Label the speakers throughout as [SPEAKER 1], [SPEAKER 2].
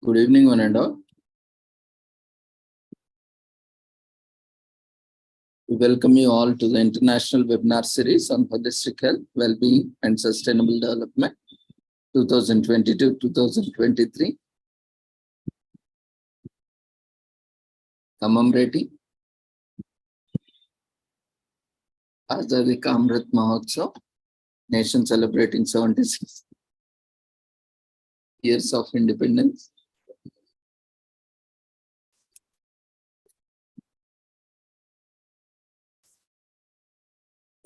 [SPEAKER 1] Good evening, one and all. We welcome you all to the International Webinar Series on Holistic Health, Well-being and Sustainable Development 2022-2023. Commemorating Azadi Ka Amrit Mahotsav, nation celebrating 76 years of independence.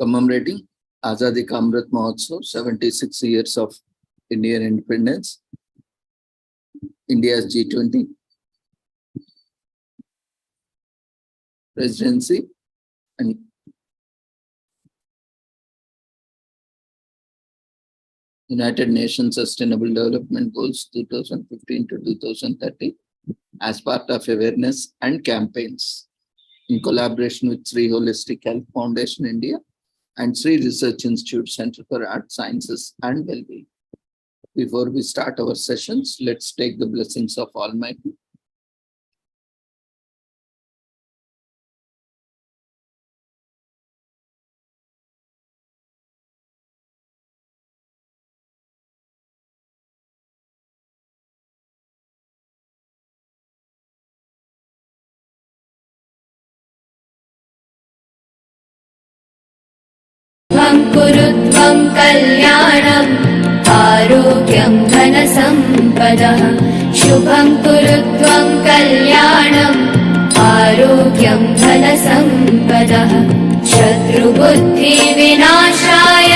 [SPEAKER 1] Commemorating Azadi Ka Amrit Mahotsav, 76 years of Indian independence. India's G20 presidency and United Nations Sustainable Development Goals 2015 to 2030 as part of awareness and campaigns in collaboration with Sri Holistic Health Foundation India and Sri Research Institute Center for Art Sciences and Wellbeing. Before we start our sessions, let's take the blessings of Almighty.
[SPEAKER 2] कुरुत्वं कल्याणम् आरोग्यं धनसम्पदः शुभं कुरुत्वं कल्याणम् आरोग्यं धनसम्पदः शत्रुबुद्धिविनाशाय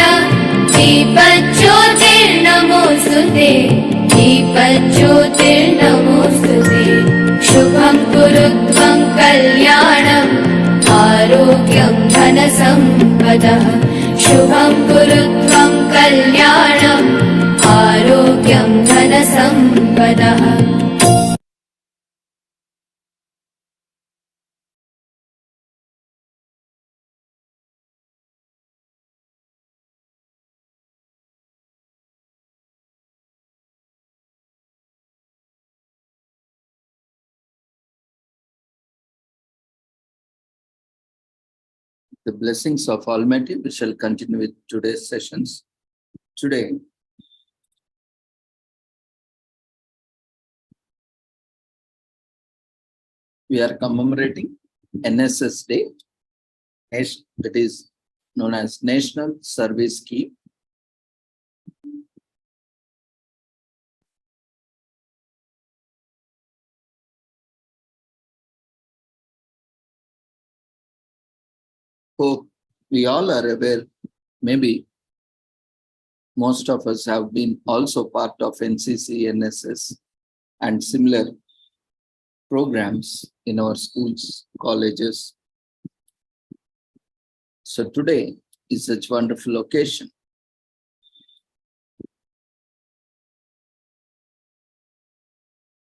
[SPEAKER 2] दीपज्योतिर्नमोऽस्तुते दीपज्योतिर्नमोऽस्तुते शुभं कुरुत्वं कल्याणम् आरोग्यं धनसम्पदः शुभं कुरुत्वं कल्याणम् आरोग्यं धनसम्पदः.
[SPEAKER 1] The blessings of Almighty, we shall continue with today's sessions. Today, we are commemorating NSS Day, that is known as National Service Scheme. Hope we all are aware, maybe most of us have been also part of NCC, NSS and similar programs in our schools, colleges. So today is such a wonderful occasion.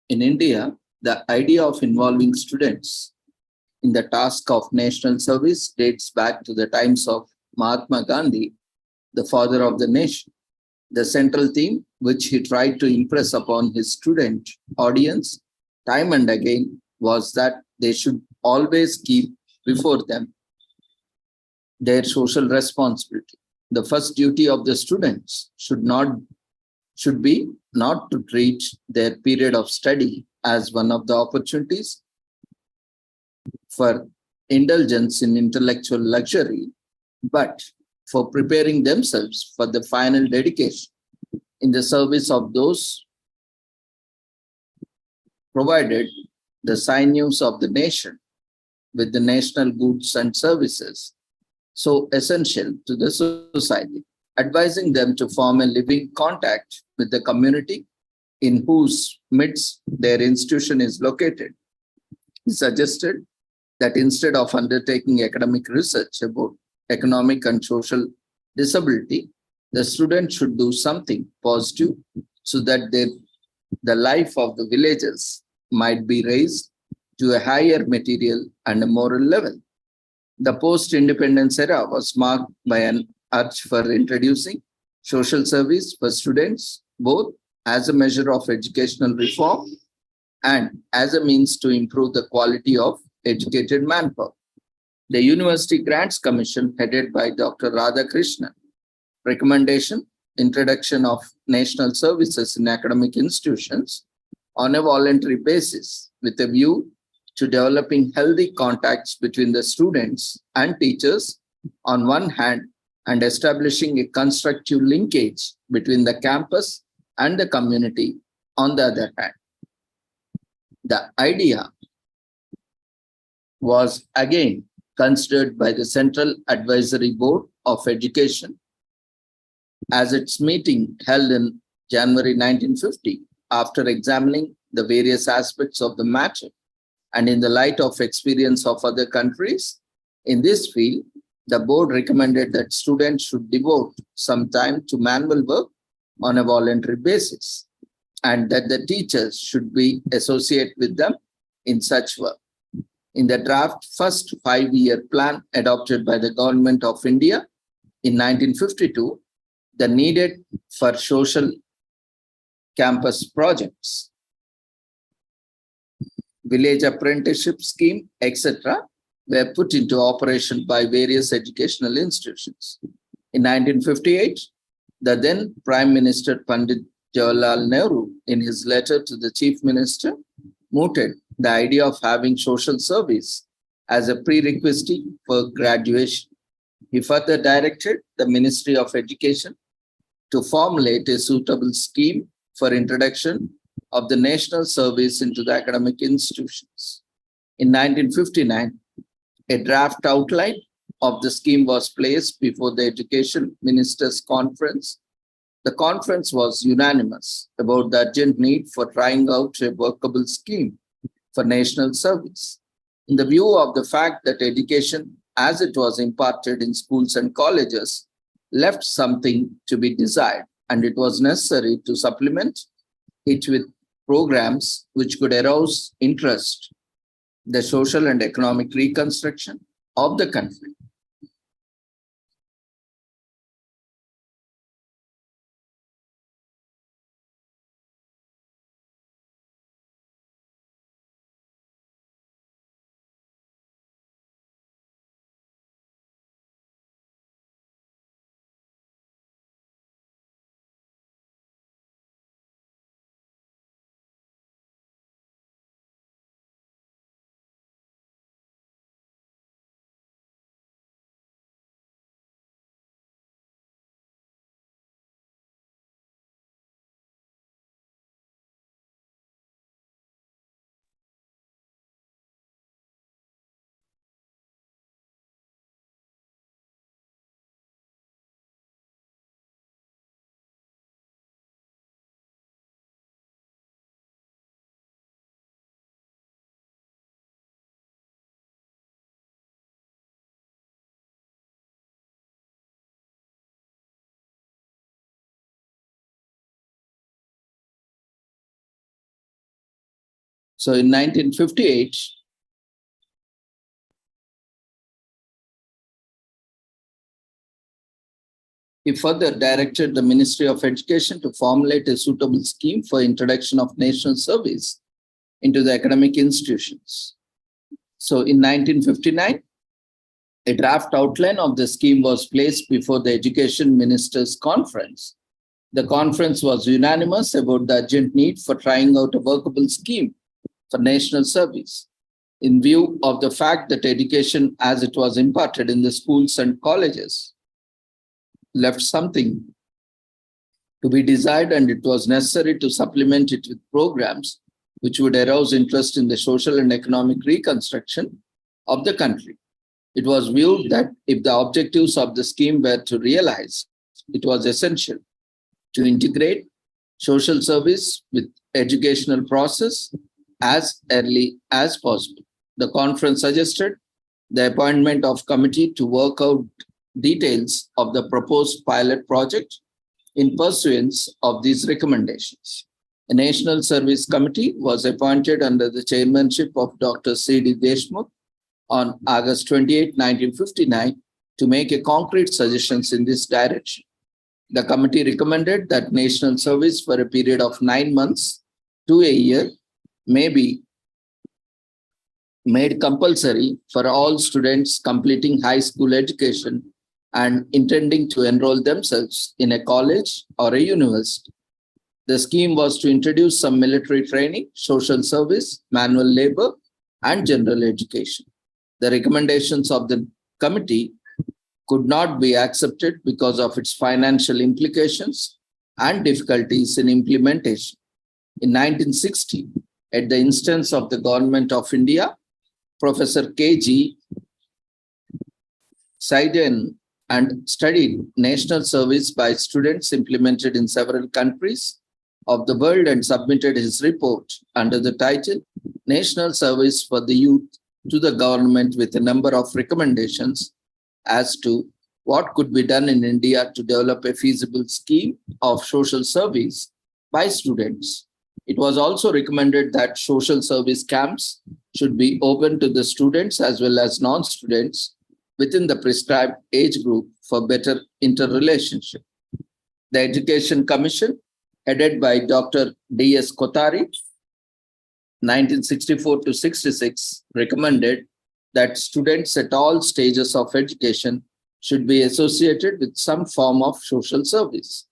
[SPEAKER 1] In India, the idea of involving students in the task of national service dates back to the times of Mahatma Gandhi, the father of the nation. The central theme, which he tried to impress upon his student audience time and again, was that they should always keep before them their social responsibility. The first duty of the students should be not to treat their period of study as one of the opportunities for indulgence in intellectual luxury, but for preparing themselves for the final dedication in the service of those provided the sinews of the nation with the national goods and services so essential to the society, advising them to form a living contact with the community in whose midst their institution is located. He suggested that instead of undertaking academic research about economic and social disability, the student should do something positive so that the life of the villagers might be raised to a higher material and a moral level. The post-independence era was marked by an urge for introducing social service for students, both as a measure of educational reform and as a means to improve the quality of educated manpower. The University Grants Commission, headed by Dr. Radhakrishnan, recommendation, introduction of national services in academic institutions on a voluntary basis with a view to developing healthy contacts between the students and teachers on one hand and establishing a constructive linkage between the campus and the community on the other hand. The idea was again considered by the Central Advisory Board of Education as its meeting held in January 1950 after examining the various aspects of the matter and in the light of experience of other countries in this field. The board recommended that students should devote some time to manual work on a voluntary basis and that the teachers should be associated with them in such work. In the draft first 5-year plan adopted by the Government of India in 1952, the needed for social campus projects, village apprenticeship scheme, etc., were put into operation by various educational institutions. In 1958, the then Prime Minister Pandit Jawaharlal Nehru, in his letter to the Chief Minister, mooted the idea of having social service as a prerequisite for graduation. He further directed the Ministry of Education to formulate a suitable scheme for introduction of the national service into the academic institutions. In 1959, a draft outline of the scheme was placed before the Education Ministers' Conference. The conference was unanimous about the urgent need for trying out a workable scheme for national service. In the view of the fact that education, as it was imparted in schools and colleges, left something to be desired, and it was necessary to supplement it with programs which could arouse interest, the social and economic reconstruction of the country. So in 1958, he further directed the Ministry of Education to formulate a suitable scheme for introduction of national service into the academic institutions. So in 1959, a draft outline of the scheme was placed before the Education Ministers' Conference. The conference was unanimous about the urgent need for trying out a workable scheme for national service. In view of the fact that education, as it was imparted in the schools and colleges, left something to be desired, and it was necessary to supplement it with programs which would arouse interest in the social and economic reconstruction of the country. It was viewed that if the objectives of the scheme were to realize, it was essential to integrate social service with educational process as early as possible. The conference suggested the appointment of committee to work out details of the proposed pilot project in pursuance of these recommendations. A National Service Committee was appointed under the chairmanship of Dr. C.D. Deshmukh on August 28, 1959, to make a concrete suggestions in this direction. The committee recommended that national service for a period of 9 months to a year may be made compulsory for all students completing high school education and intending to enroll themselves in a college or a university. The scheme was to introduce some military training, social service, manual labor, and general education. The recommendations of the committee could not be accepted because of its financial implications and difficulties in implementation. In 1960, at the instance of the Government of India, Professor K.G. Saiden and studied national service by students implemented in several countries of the world and submitted his report under the title National Service for the Youth to the government with a number of recommendations as to what could be done in India to develop a feasible scheme of social service by students. It was also recommended that social service camps should be open to the students as well as non-students within the prescribed age group for better interrelationship. The Education Commission, headed by Dr. D.S. Kothari, 1964 to 66, recommended that students at all stages of education should be associated with some form of social service.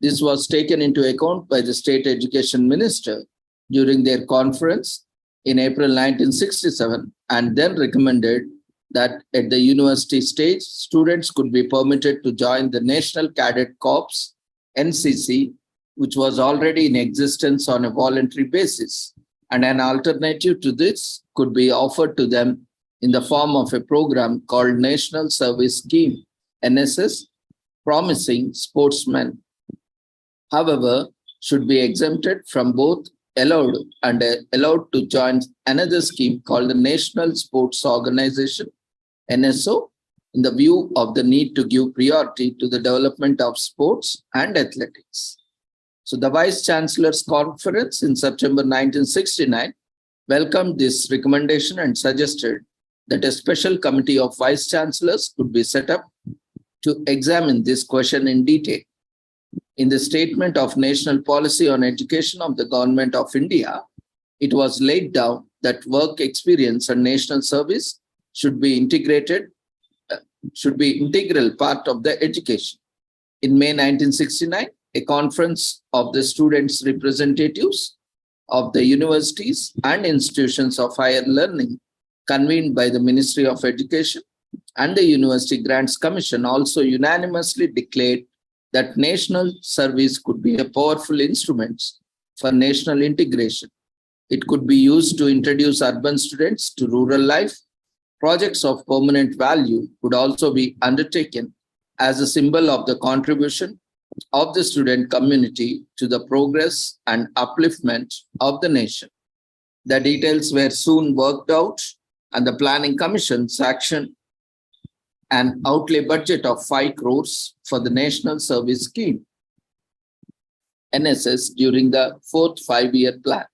[SPEAKER 1] This was taken into account by the State Education Minister during their conference in April 1967 and then recommended that at the university stage, students could be permitted to join the National Cadet Corps, NCC, which was already in existence on a voluntary basis, and an alternative to this could be offered to them in the form of a program called National Service Scheme, NSS, promising sportsmen, however, should be exempted from both allowed and allowed to join another scheme called the National Sports Organization, NSO, in the view of the need to give priority to the development of sports and athletics. So the Vice Chancellor's Conference in September 1969 welcomed this recommendation and suggested that a special committee of Vice Chancellors could be set up to examine this question in detail. In the Statement of National Policy on Education of the Government of India, it was laid down that work experience and national service should be integral part of the education. In May 1969, a conference of the students' representatives of the universities and institutions of higher learning convened by the Ministry of Education and the University Grants Commission also unanimously declared that national service could be a powerful instrument for national integration. It could be used to introduce urban students to rural life. Projects of permanent value could also be undertaken as a symbol of the contribution of the student community to the progress and upliftment of the nation. The details were soon worked out, and the Planning Commission sanctioned an outlay budget of 5 crores for the National Service Scheme, NSS, during the 4th 5-year plan.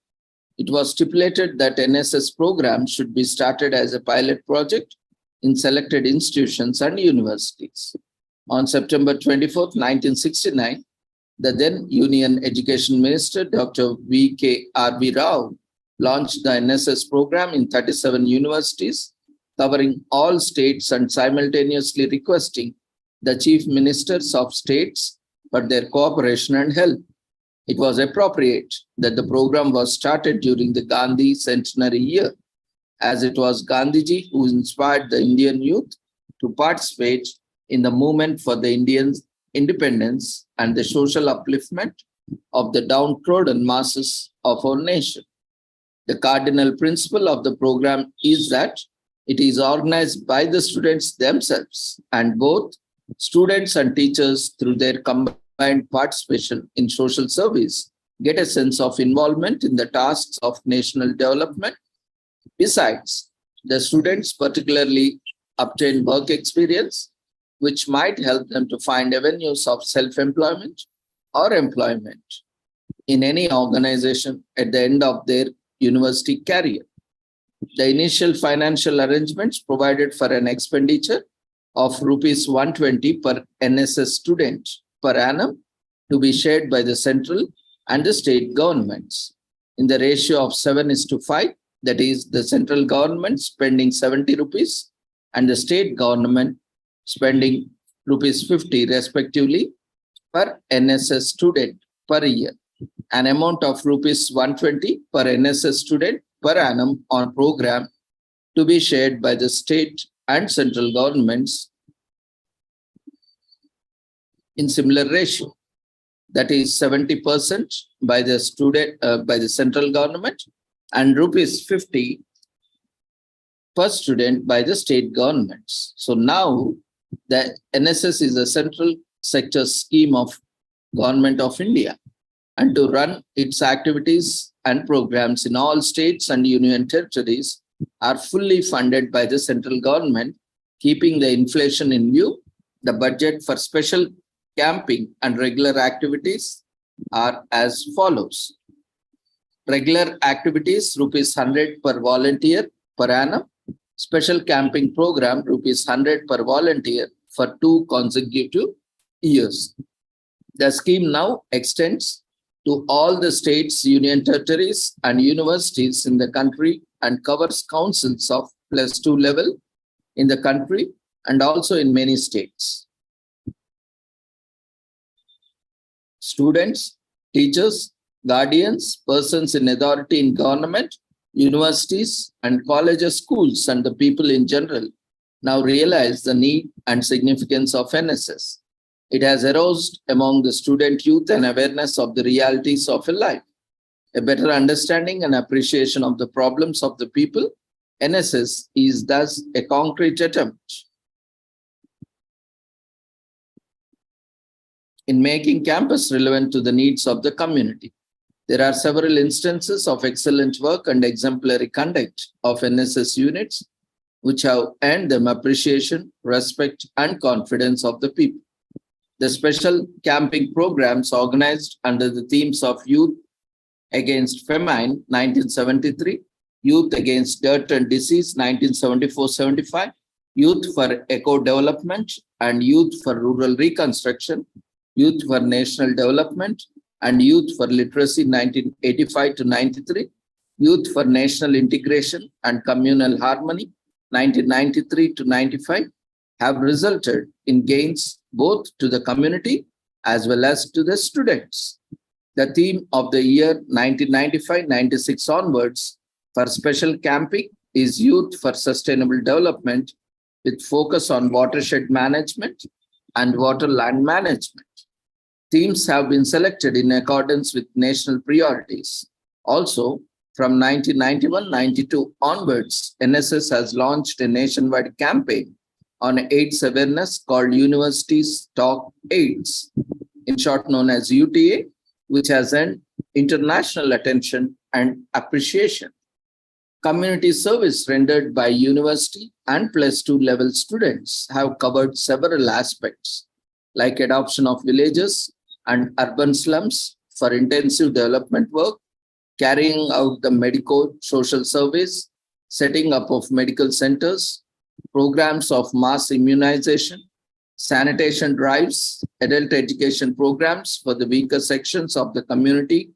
[SPEAKER 1] It was stipulated that NSS program should be started as a pilot project in selected institutions and universities. On September 24, 1969, the then Union Education Minister, Dr. V.K.R.V. Rao, launched the NSS program in 37 universities, covering all states and simultaneously requesting the chief ministers of states for their cooperation and help. It was appropriate that the program was started during the Gandhi centenary year, as it was Gandhiji who inspired the Indian youth to participate in the movement for the Indian independence and the social upliftment of the downtrodden masses of our nation. The cardinal principle of the program is that it is organized by the students themselves, and both students and teachers, through their combined participation in social service, get a sense of involvement in the tasks of national development. Besides, the students particularly obtain work experience, which might help them to find avenues of self-employment or employment in any organization at the end of their university career. The initial financial arrangements provided for an expenditure of rupees 120 per NSS student per annum to be shared by the central and the state governments. in the ratio of 7:5. That is, the central government spending 70 rupees and the state government spending rupees 50 respectively per NSS student per year. An amount of rupees 120 per NSS student per annum on program to be shared by the state and central governments in similar ratio. That is 70% by the by the central government and rupees 50 per student by the state governments. So now the NSS is a central sector scheme of Government of India, and to run its activities and programs in all states and union territories are fully funded by the central government. Keeping the inflation in view, the budget for special camping and regular activities are as follows. Regular activities, rupees 100 per volunteer per annum. Special camping program, rupees 100 per volunteer for 2 consecutive years. The scheme now extends to all the states, union territories, and universities in the country and covers councils of +2 level in the country and also in many states. Students, teachers, guardians, persons in authority in government, universities, and colleges, schools, and the people in general now realize the need and significance of NSS. It has aroused among the student youth an awareness of the realities of a life, a better understanding and appreciation of the problems of the people. NSS is thus a concrete attempt in making campus relevant to the needs of the community. There are several instances of excellent work and exemplary conduct of NSS units, which have earned them appreciation, respect, and confidence of the people. The special camping programs organized under the themes of Youth Against Famine 1973, Youth Against Dirt and Disease 1974-75, Youth for Eco-Development and Youth for Rural Reconstruction, Youth for National Development and Youth for Literacy 1985-93, Youth for National Integration and Communal Harmony 1993-95 have resulted in gains both to the community as well as to the students. The theme of the year 1995-96 onwards for special camping is Youth for Sustainable Development with focus on watershed management and water land management. Themes have been selected in accordance with national priorities. Also, from 1991-92 onwards, NSS has launched a nationwide campaign on AIDS awareness called Universities Talk AIDS, in short known as UTA, which has earned international attention and appreciation. Community service rendered by university and +2 level students have covered several aspects like adoption of villages and urban slums for intensive development work, carrying out the medico-social surveys, setting up of medical centers, programs of mass immunization, sanitation drives, adult education programs for the weaker sections of the community,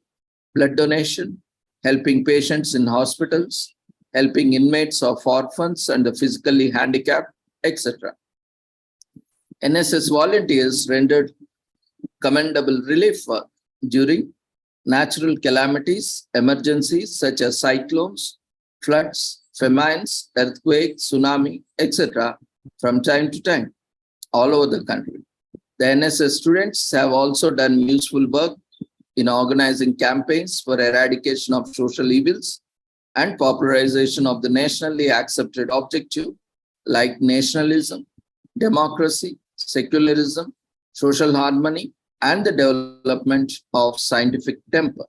[SPEAKER 1] blood donation, helping patients in hospitals, helping inmates of orphans and the physically handicapped, etc. NSS volunteers rendered commendable relief work during natural calamities, emergencies such as cyclones, floods, famines, earthquakes, tsunami, etc. from time to time all over the country. The NSS students have also done useful work in organizing campaigns for eradication of social evils and popularization of the nationally accepted objective like nationalism, democracy, secularism, social harmony, and the development of scientific temper.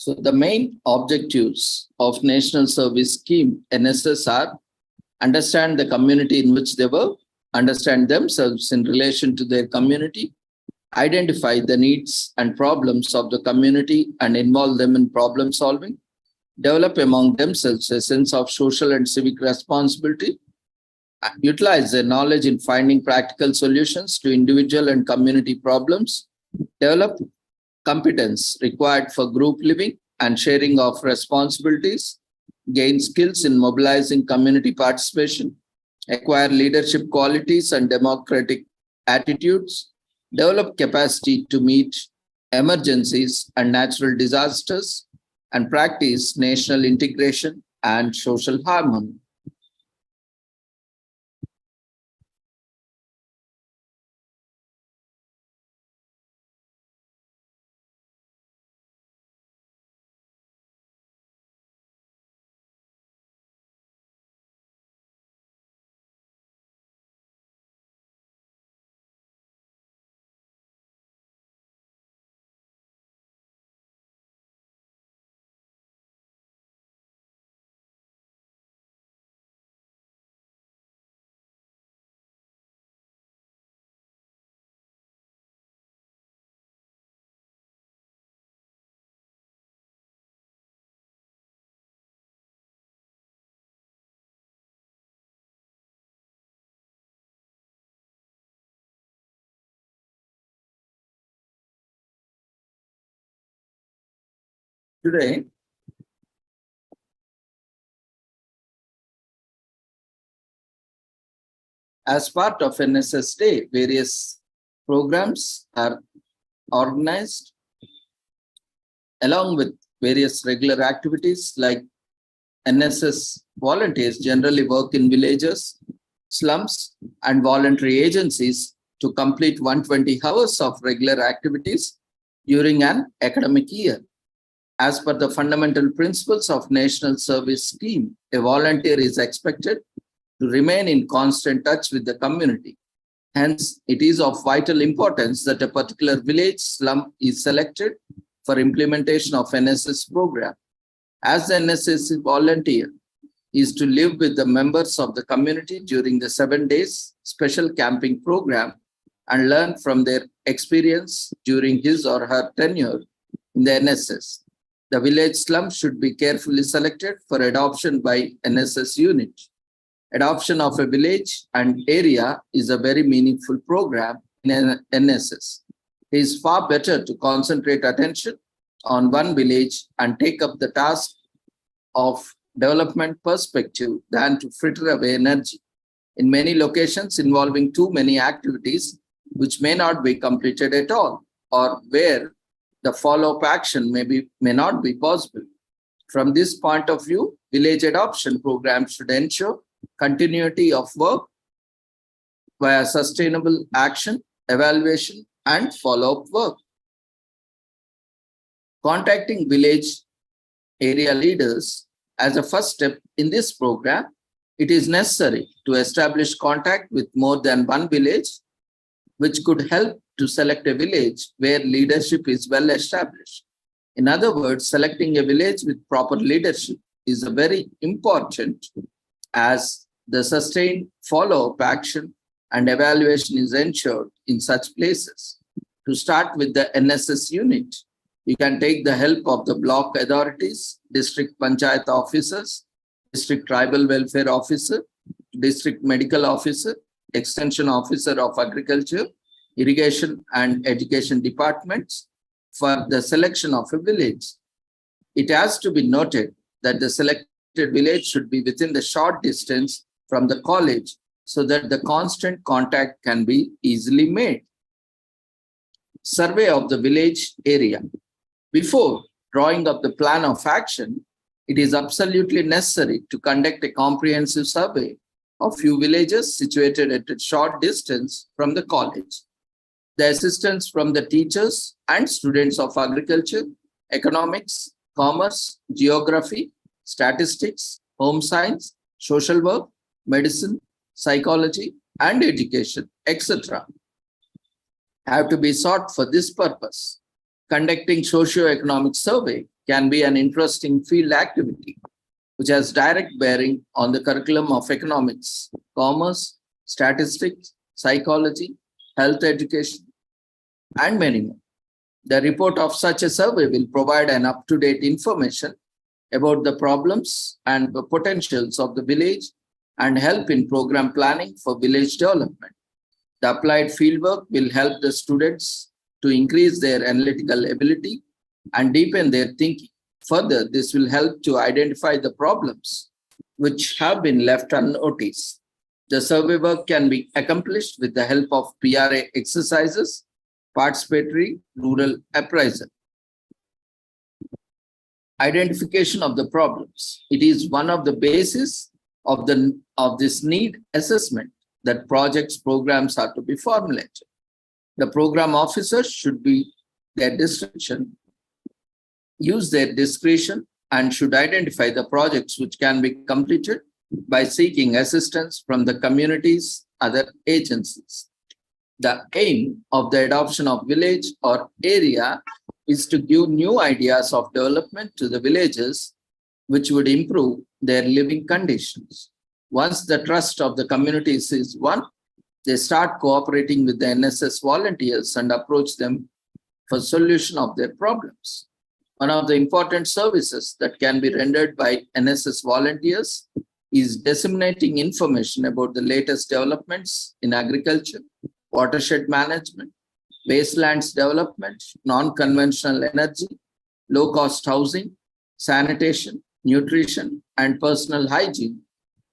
[SPEAKER 1] So the main objectives of National Service Scheme NSS are understand the community in which they work, understand themselves in relation to their community, identify the needs and problems of the community and involve them in problem solving, develop among themselves a sense of social and civic responsibility, utilize their knowledge in finding practical solutions to individual and community problems, develop competence required for group living and sharing of responsibilities, gain skills in mobilizing community participation, acquire leadership qualities and democratic attitudes, develop capacity to meet emergencies and natural disasters, and practice national integration and social harmony. Today, as part of NSS Day, various programs are organized along with various regular activities like NSS volunteers generally work in villages, slums, and voluntary agencies to complete 120 hours of regular activities during an academic year. As per the fundamental principles of National Service Scheme, a volunteer is expected to remain in constant touch with the community. Hence, it is of vital importance that a particular village slum is selected for implementation of NSS program. As the NSS volunteer is to live with the members of the community during the 7 days special camping program and learn from their experience during his or her tenure in the NSS. The village slum should be carefully selected for adoption by NSS unit. Adoption of a village and area is a very meaningful program in NSS. It is far better to concentrate attention on one village and take up the task of development perspective than to fritter away energy in many locations involving too many activities which may not be completed at all, or where the follow-up action may not be possible. From this point of view, village adoption programs should ensure continuity of work via sustainable action, evaluation, and follow-up work. Contacting village area leaders as a first step in this program, it is necessary to establish contact with more than one village, which could help to select a village where leadership is well established. In other words, selecting a village with proper leadership is a very important, as the sustained follow-up action and evaluation is ensured in such places. To start with the NSS unit, you can take the help of the block authorities, district panchayat officers, district tribal welfare officer, district medical officer, extension officer of agriculture, irrigation and education departments for the selection of a village. It has to be noted that the selected village should be within the short distance from the college so that the constant contact can be easily made. Survey of the village area. Before drawing up the plan of action, it is absolutely necessary to conduct a comprehensive survey of few villages situated at a short distance from the college. The assistance from the teachers and students of agriculture, economics, commerce, geography, statistics, home science, social work, medicine, psychology, and education, etc., have to be sought for this purpose. Conducting socio-economic survey can be an interesting field activity which has direct bearing on the curriculum of economics, commerce, statistics, psychology, health education, and many more. The report of such a survey will provide an up-to-date information about the problems and the potentials of the village and help in program planning for village development. The applied fieldwork will help the students to increase their analytical ability and deepen their thinking. Further, this will help to identify the problems which have been left unnoticed. The survey work can be accomplished with the help of PRA exercises, participatory rural appraisal. Identification of the problems. It is one of the bases of this need assessment that projects programs are to be formulated. The program officers should be their discretion, use their discretion and should identify the projects which can be completed by seeking assistance from the community's other agencies. The aim of the adoption of village or area is to give new ideas of development to the villages which would improve their living conditions. Once the trust of the communities is won, they start cooperating with the NSS volunteers and approach them for solution of their problems. One of the important services that can be rendered by NSS volunteers is disseminating information about the latest developments in agriculture, watershed management, wastelands development, non-conventional energy, low-cost housing, sanitation, nutrition, and personal hygiene,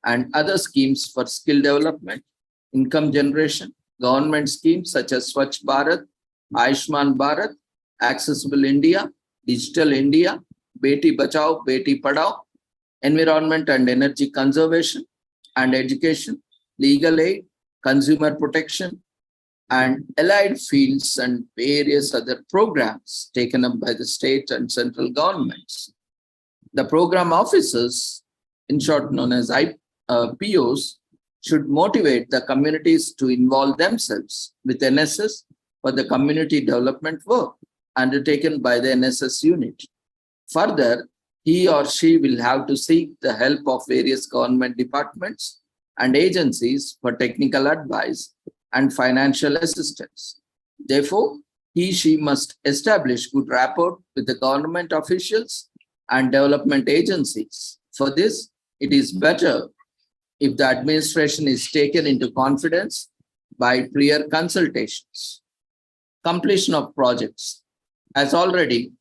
[SPEAKER 1] and other schemes for skill development, income generation, government schemes such as Swachh Bharat, Ayushman Bharat, Accessible India, Digital India, Beti Bachao, Beti Padhao, environment and energy conservation and education, legal aid, consumer protection, and allied fields and various other programs taken up by the state and central governments. The program officers, in short known as POs, should motivate the communities to involve themselves with NSS for the community development work undertaken by the NSS unit. Further, he or she will have to seek the help of various government departments and agencies for technical advice and financial assistance. Therefore, she must establish good rapport with the government officials and development agencies. For this, it is better if the administration is taken into confidence by prior consultations. Completion of projects. As already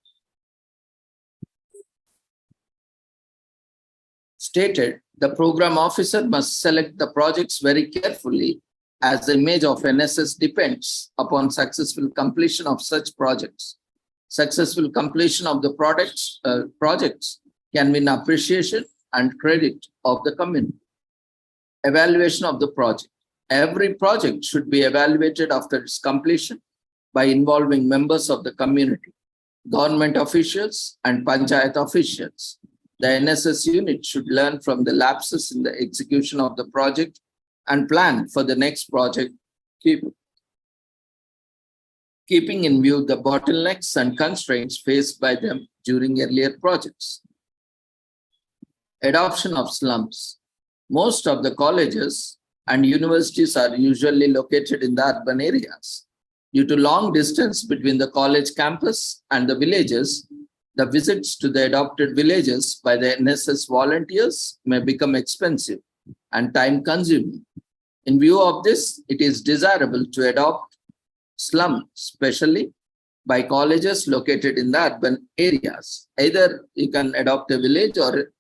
[SPEAKER 1] stated, the program officer must select the projects very carefully as the image of NSS depends upon successful completion of such projects. Successful completion of the projects can win appreciation and credit of the community. Evaluation of the project. Every project should be evaluated after its completion by involving members of the community, government officials, and panchayat officials. The NSS unit should learn from the lapses in the execution of the project and plan for the next project, keeping in view the bottlenecks and constraints faced by them during earlier projects. Adoption of slums. Most of the colleges and universities are usually located in the urban areas. Due to long distance between the college campus and the villages, the visits to the adopted villages by the NSS volunteers may become expensive and time-consuming. In view of this, it is desirable to adopt slums, especially by colleges located in the urban areas. Either you can adopt a village or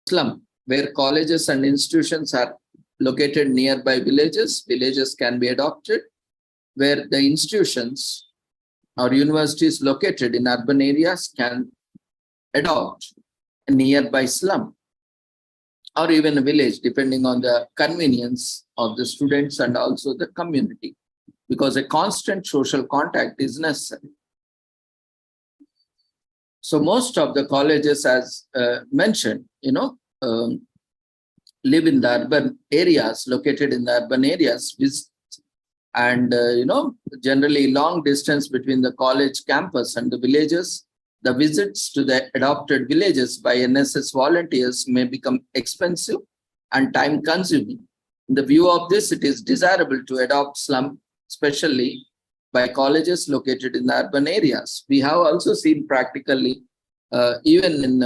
[SPEAKER 1] slum, where colleges and institutions are located nearby villages. Villages can be adopted, where the institutions or universities located in urban areas can adopt a nearby slum or even a village, depending on the convenience of the students and also the community, because a constant social contact is necessary. So most of the colleges, as mentioned, live in the urban areas, located in the urban areas, and generally long distance between the college campus and the villages. The visits to the adopted villages by NSS volunteers may become expensive and time consuming. In the view of this, it is desirable to adopt slum, especially by colleges located in the urban areas. We have also seen practically, even in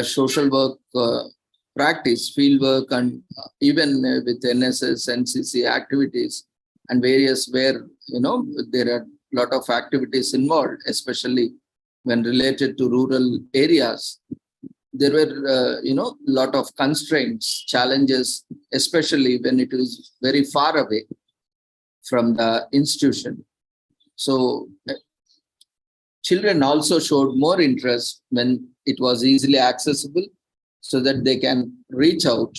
[SPEAKER 1] social work practice, field work, and even with NSS, NCC activities, and various where there are a lot of activities involved, especially when related to rural areas. There were lot of constraints, challenges, especially when it is very far away from the institution. So children also showed more interest when it was easily accessible, so that they can reach out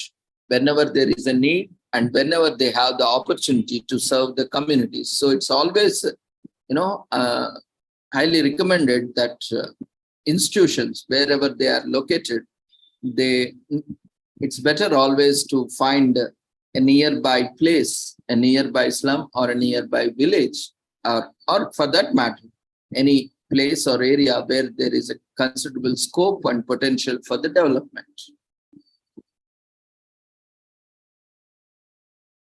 [SPEAKER 1] whenever there is a need and whenever they have the opportunity to serve the communities. So it's always, highly recommended that institutions, wherever they are located, it's better always to find a nearby place, a nearby slum or a nearby village, or for that matter, any place or area where there is a considerable scope and potential for the development.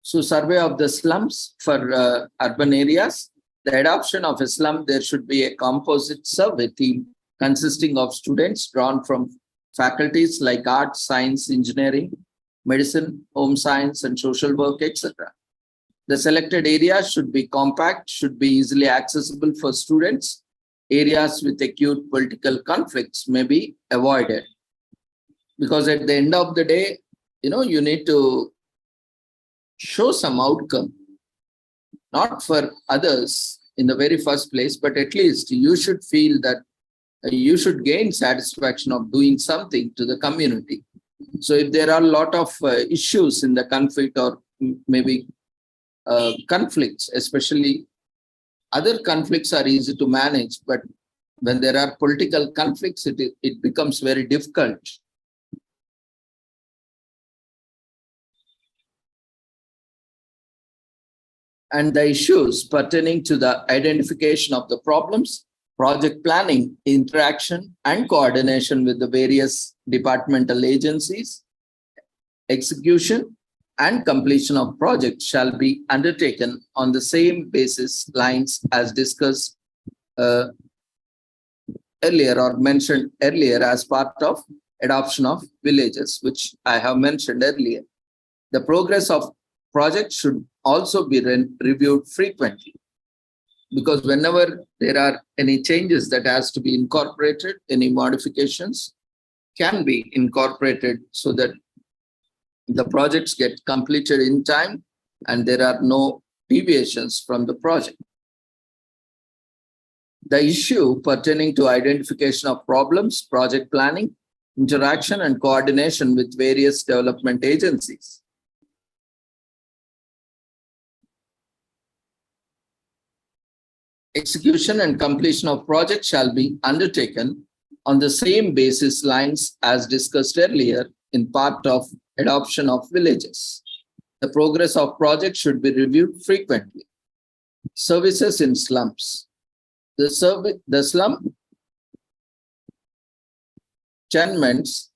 [SPEAKER 1] So survey of the slums for urban areas. The adoption of a slum, there should be a composite survey team consisting of students drawn from faculties like arts, science, engineering, medicine, home science, and social work, etc. The selected areas should be compact, should be easily accessible for students. Areas with acute political conflicts may be avoided. Because at the end of the day, you need to show some outcome, not for others in the very first place, but at least you should feel that you should gain satisfaction of doing something to the community. So if there are a lot of issues in the conflict, or maybe conflicts, especially other conflicts are easy to manage, but when there are political conflicts, it becomes very difficult. And the issues pertaining to the identification of the problems, project planning, interaction, and coordination with the various departmental agencies, execution and completion of projects shall be undertaken on the same basis lines as discussed earlier or mentioned earlier as part of adoption of villages, which I have mentioned earlier. The progress of projects should also be reviewed frequently, because whenever there are any changes that has to be incorporated, any modifications can be incorporated so that the projects get completed in time and there are no deviations from the project. The issue pertaining to identification of problems, project planning, interaction, and coordination with various development agencies. Execution and completion of projects shall be undertaken on the same basis lines as discussed earlier in part of adoption of villages. The progress of projects should be reviewed frequently. Services in slums. The slum tenements,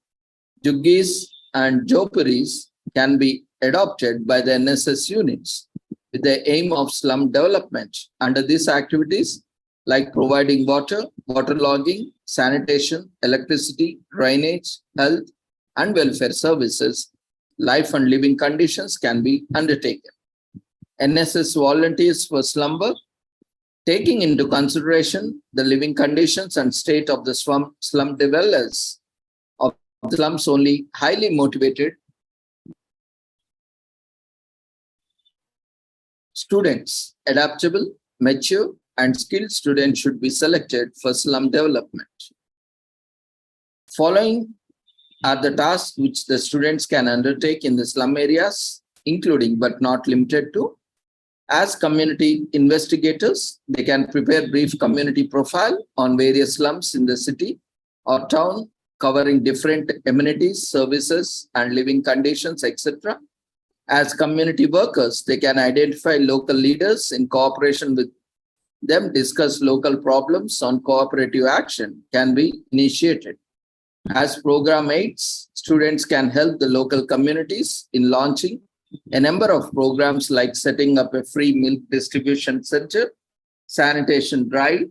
[SPEAKER 1] juggies, and jopuris can be adopted by the NSS units with the aim of slum development. Under these activities, like providing water, waterlogging, sanitation, electricity, drainage, health, and welfare services, life and living conditions can be undertaken. NSS volunteers for slum work, taking into consideration the living conditions and state of the slum dwellers of the slums, only highly motivated students, adaptable, mature, and skilled students should be selected for slum development. Following are the tasks which the students can undertake in the slum areas, including but not limited to: as community investigators, they can prepare brief community profile on various slums in the city or town, covering different amenities, services, and living conditions, etc. As community workers, they can identify local leaders in cooperation with them discuss local problems on cooperative action can be initiated. As program aids, students can help the local communities in launching a number of programs like setting up a free milk distribution center, sanitation drive,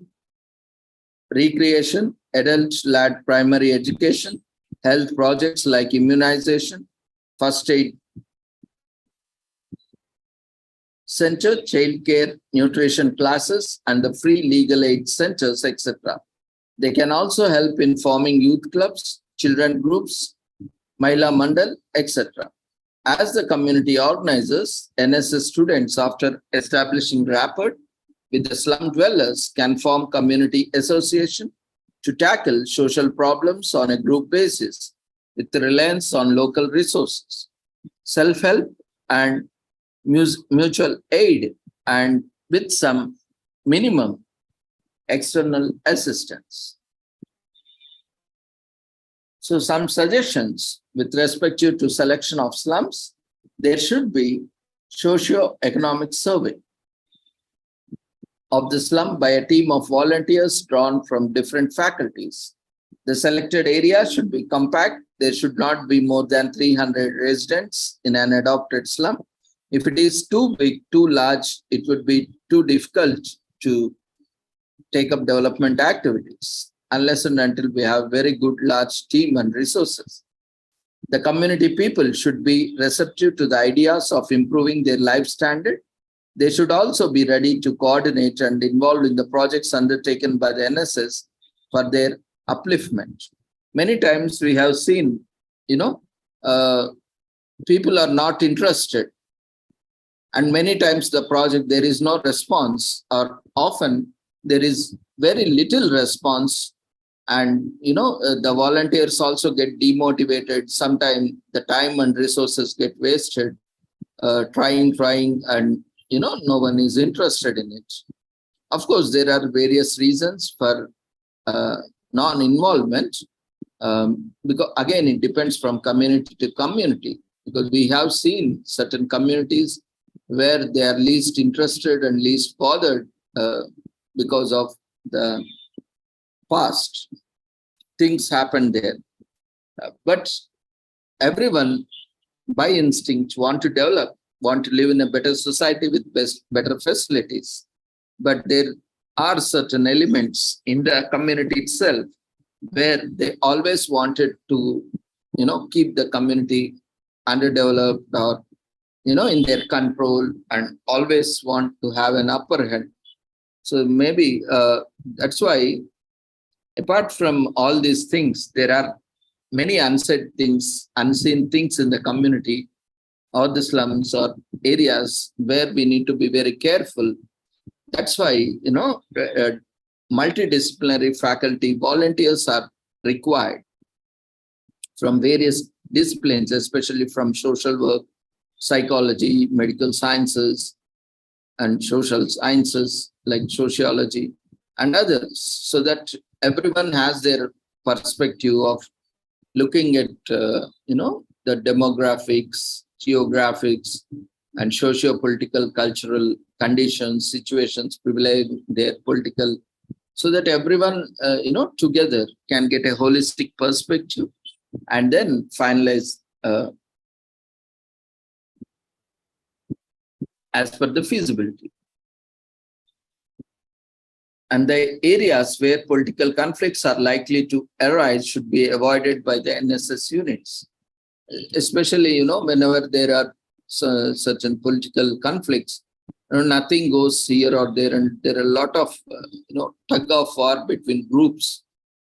[SPEAKER 1] recreation, adult-led primary education, health projects like immunization, first aid center, child care, nutrition classes, and the free legal aid centers, etc. They can also help in forming youth clubs, children groups, Mahila Mandal, etc. As the community organizers, NSS students, after establishing rapport with the slum dwellers, can form community association to tackle social problems on a group basis with reliance on local resources, self-help and mutual aid, and with some minimum external assistance. So some suggestions with respect to selection of slums: there should be socio-economic survey of the slum by a team of volunteers drawn from different faculties. The selected area should be compact. There should not be more than 300 residents in an adopted slum. If it is too big, too large, it would be too difficult to take up development activities unless and until we have very good large team and resources. The community people should be receptive to the ideas of improving their life standard. They should also be ready to coordinate and involved in the projects undertaken by the NSS for their upliftment. Many times we have seen, people are not interested. And many times the project, there is no response, or often there is very little response. And, the volunteers also get demotivated. Sometimes the time and resources get wasted, trying, and, no one is interested in it. Of course, there are various reasons for non-involvement, because again, it depends from community to community, because we have seen certain communities where they are least interested and least bothered because of the past. Things happen there. But everyone, by instinct, want to develop, want to live in a better society with better facilities. But there are certain elements in the community itself where they always wanted to, keep the community underdeveloped or, in their control, and always want to have an upper hand. So maybe that's why, apart from all these things, there are many unseen things in the community or the slums or areas where we need to be very careful. That's why, multidisciplinary faculty volunteers are required from various disciplines, especially from social work, psychology, medical sciences, and social sciences like sociology and others, so that everyone has their perspective of looking at, the demographics, geographics, and socio-political, cultural conditions, situations, privilege, their political, so that everyone, together can get a holistic perspective and then finalize as per the feasibility. And the areas where political conflicts are likely to arise should be avoided by the NSS units, especially, whenever there are certain political conflicts. Nothing goes here or there, and there are a lot of, tug of war between groups,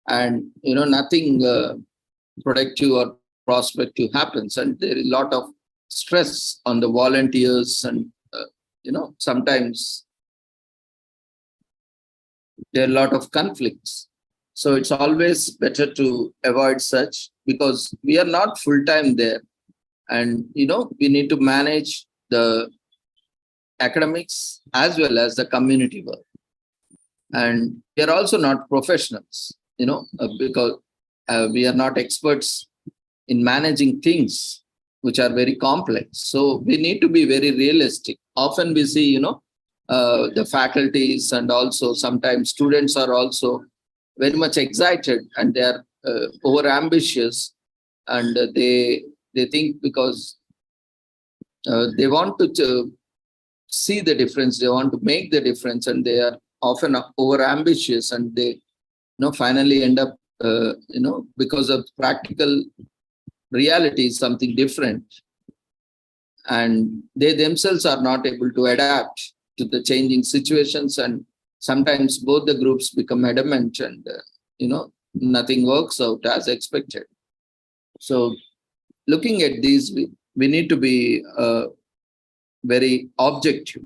[SPEAKER 1] and, nothing productive or prospective happens. And there is a lot of stress on the volunteers, and, sometimes there are a lot of conflicts. So it's always better to avoid such, because we are not full-time there. And, we need to manage the academics as well as the community work. And we are also not professionals, because we are not experts in managing things which are very complex. So we need to be very realistic. Often we see, the faculties and also sometimes students are also very much excited, and they are over ambitious, and they think because they want to see the difference, they want to make the difference, and they are often over ambitious, and they finally end up because of practical reality is something different, and they themselves are not able to adapt to the changing situations, and sometimes both the groups become adamant, and nothing works out as expected. So looking at these, we need to be very objective,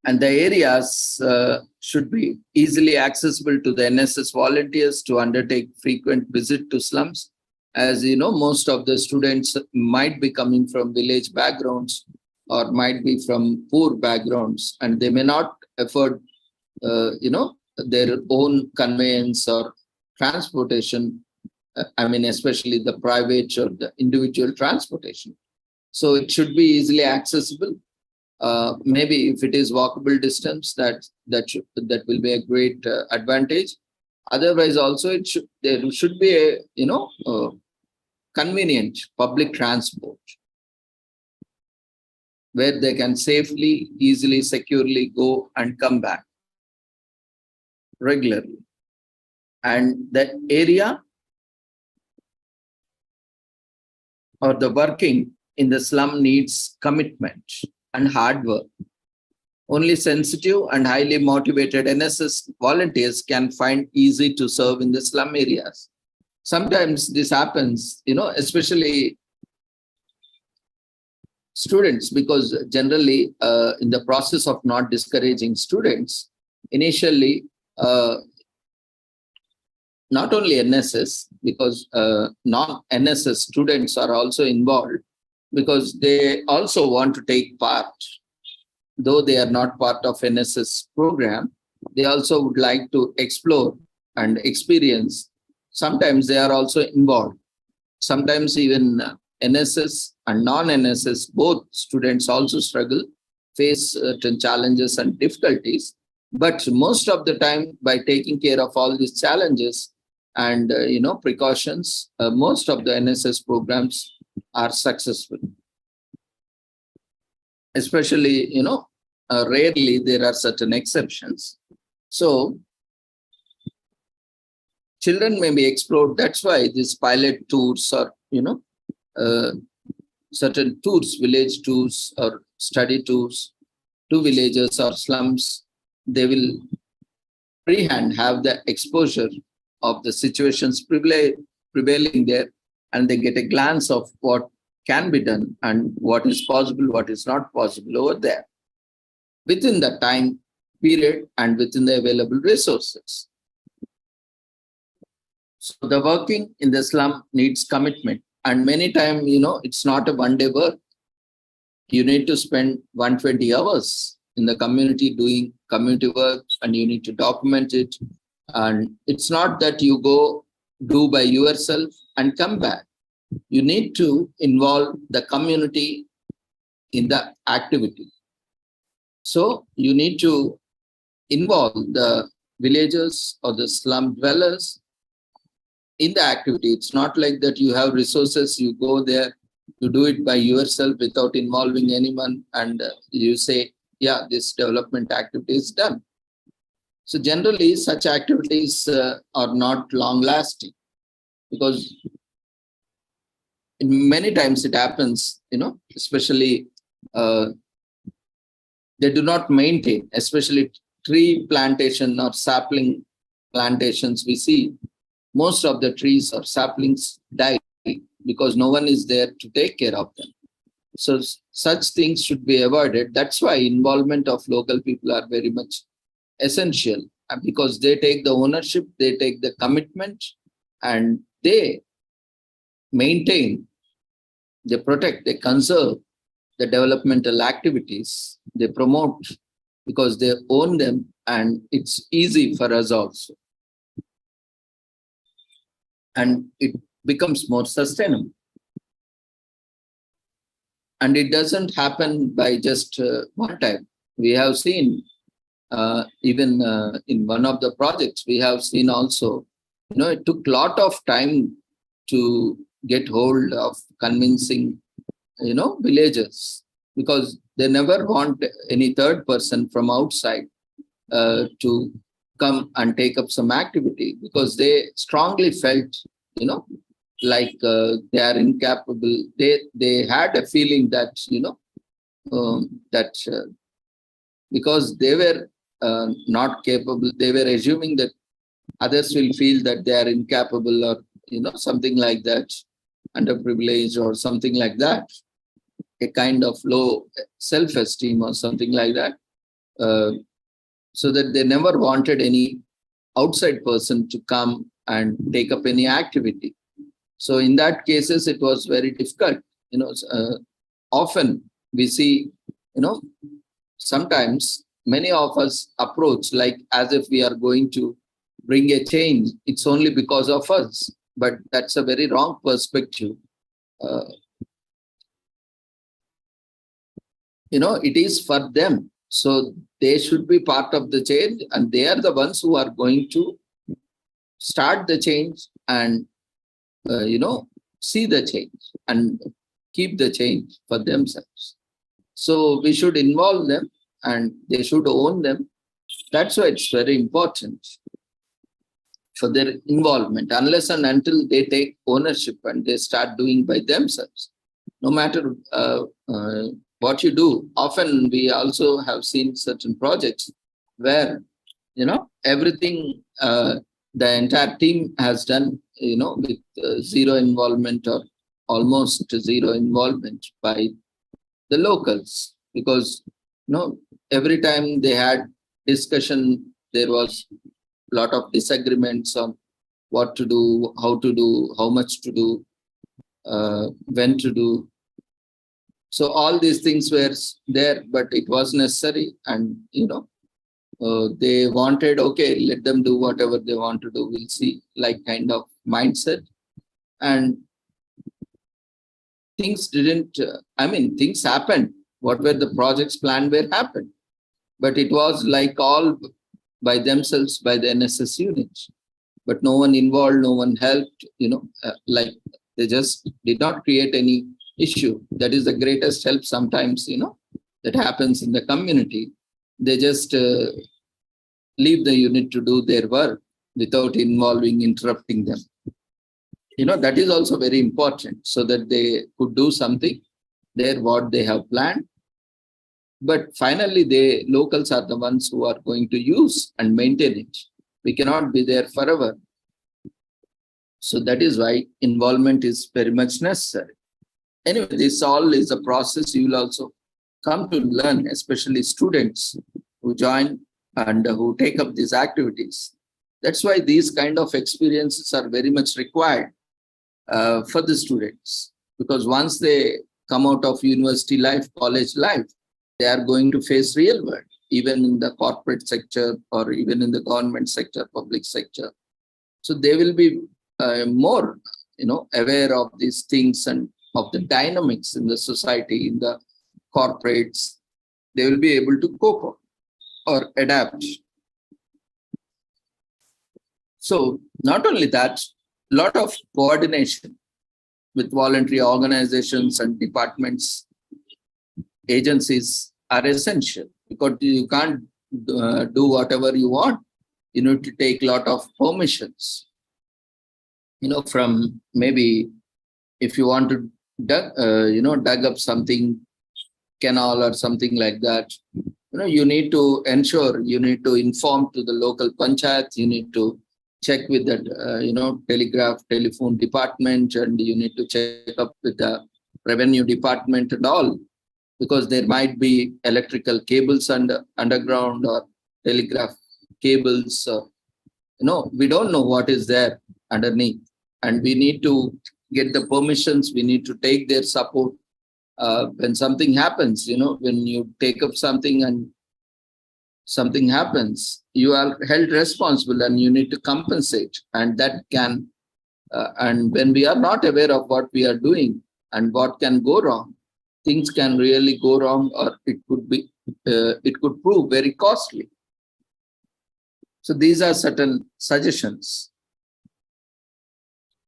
[SPEAKER 1] and the areas should be easily accessible to the NSS volunteers to undertake frequent visit to slums. As you know, most of the students might be coming from village backgrounds or might be from poor backgrounds, and they may not afford their own conveyance or transportation. I mean, especially the private or the individual transportation. So it should be easily accessible. Maybe if it is walkable distance, that will be a great advantage. Otherwise, also there should be a convenient public transport where they can safely, easily, securely go and come back regularly. And that area or the working in the slum needs commitment and hard work. Only sensitive and highly motivated NSS volunteers can find easy to serve in the slum areas. Sometimes this happens, especially students, because generally in the process of not discouraging students, initially, not only NSS, because non-NSS students are also involved, because they also want to take part. Though they are not part of NSS program, they also would like to explore and experience. Sometimes they are also involved. Sometimes even NSS and non-NSS, both students also struggle, face certain challenges and difficulties. But most of the time, by taking care of all these challenges and precautions, most of the NSS programs are successful. Especially, rarely there are certain exceptions. So children may be explored. That's why these pilot tours or, certain tours, village tours or study tours to villages or slums, they will freehand have the exposure of the situations prevailing there, and they get a glance of what can be done and what is possible, what is not possible over there within the time period and within the available resources. So the working in the slum needs commitment, and many times, it's not a one-day work. You need to spend 120 hours in the community doing community work, and you need to document it. And it's not that you go do by yourself and come back. You need to involve the community in the activity. So you need to involve the villagers or the slum dwellers in the activity. It's not like that you have resources, you go there, you do it by yourself without involving anyone, and you say, yeah, this development activity is done. So generally, such activities are not long-lasting, because many times it happens, especially they do not maintain, especially tree plantation or sapling plantations. We see most of the trees or saplings die because no one is there to take care of them. So such things should be avoided. That's why involvement of local people are very much essential, because they take the ownership, they take the commitment, and they maintain, they protect, they conserve the developmental activities, they promote, because they own them, and it's easy for us also. And it becomes more sustainable. And it doesn't happen by just one time. We have seen even in one of the projects, we have seen also, it took a lot of time to get hold of convincing, villagers, because they never want any third person from outside to come and take up some activity, because they strongly felt, like they are incapable. They had a feeling that, that because they were not capable, they were assuming that others will feel that they are incapable, or something like that, underprivileged or something like that, a kind of low self-esteem or something like that, so that they never wanted any outside person to come and take up any activity. So in that cases, it was very difficult. Often we see, sometimes many of us approach like as if we are going to bring a change. It's only because of us, but that's a very wrong perspective. Uh, it is for them. So they should be part of the change, and they are the ones who are going to start the change and, see the change and keep the change for themselves. So we should involve them and they should own them. That's why it's very important for their involvement. Unless and until they take ownership and they start doing by themselves, no matter what you do. Often we also have seen certain projects where, everything the entire team has done, with zero involvement or almost zero involvement by the locals, because, every time they had discussion, there was a lot of disagreements on what to do, how much to do, when to do. So all these things were there, but it was necessary. And, they wanted, okay, let them do whatever they want to do. We'll see, like kind of mindset. And things didn't, things happened. What were the projects planned were happened. But it was like all by themselves, by the NSS units. But no one involved, no one helped, like they just did not create any issue. That is the greatest help sometimes, that happens in the community. They just leave the unit to do their work without interrupting them. That is also very important, so that they could do something there, what they have planned. But finally, the locals are the ones who are going to use and maintain it. We cannot be there forever. So that is why involvement is very much necessary. Anyway, this all is a process you will also come to learn, especially students who join and who take up these activities. That's why these kind of experiences are very much required for the students, because once they come out of university life, college life, they are going to face real world, even in the corporate sector or even in the government sector, public sector. So they will be more, aware of these things and of the dynamics in the society, in the corporates. They will be able to cope up or adapt. So not only that, a lot of coordination with voluntary organizations and departments, agencies are essential, because you can't do whatever you want. You need to take a lot of permissions, from maybe if you want to dug up something, canal or something like that, you need to ensure, you need to inform to the local panchayat, you need to check with the, telephone department, and you need to check up with the revenue department and all, because there might be electrical cables underground or telegraph cables. We don't know what is there underneath, and we need to get the permissions. We need to take their support. When something happens, when you take up something and something happens, you are held responsible and you need to compensate. And that can, and when we are not aware of what we are doing and what can go wrong, things can really go wrong, or it could prove very costly. So these are certain suggestions.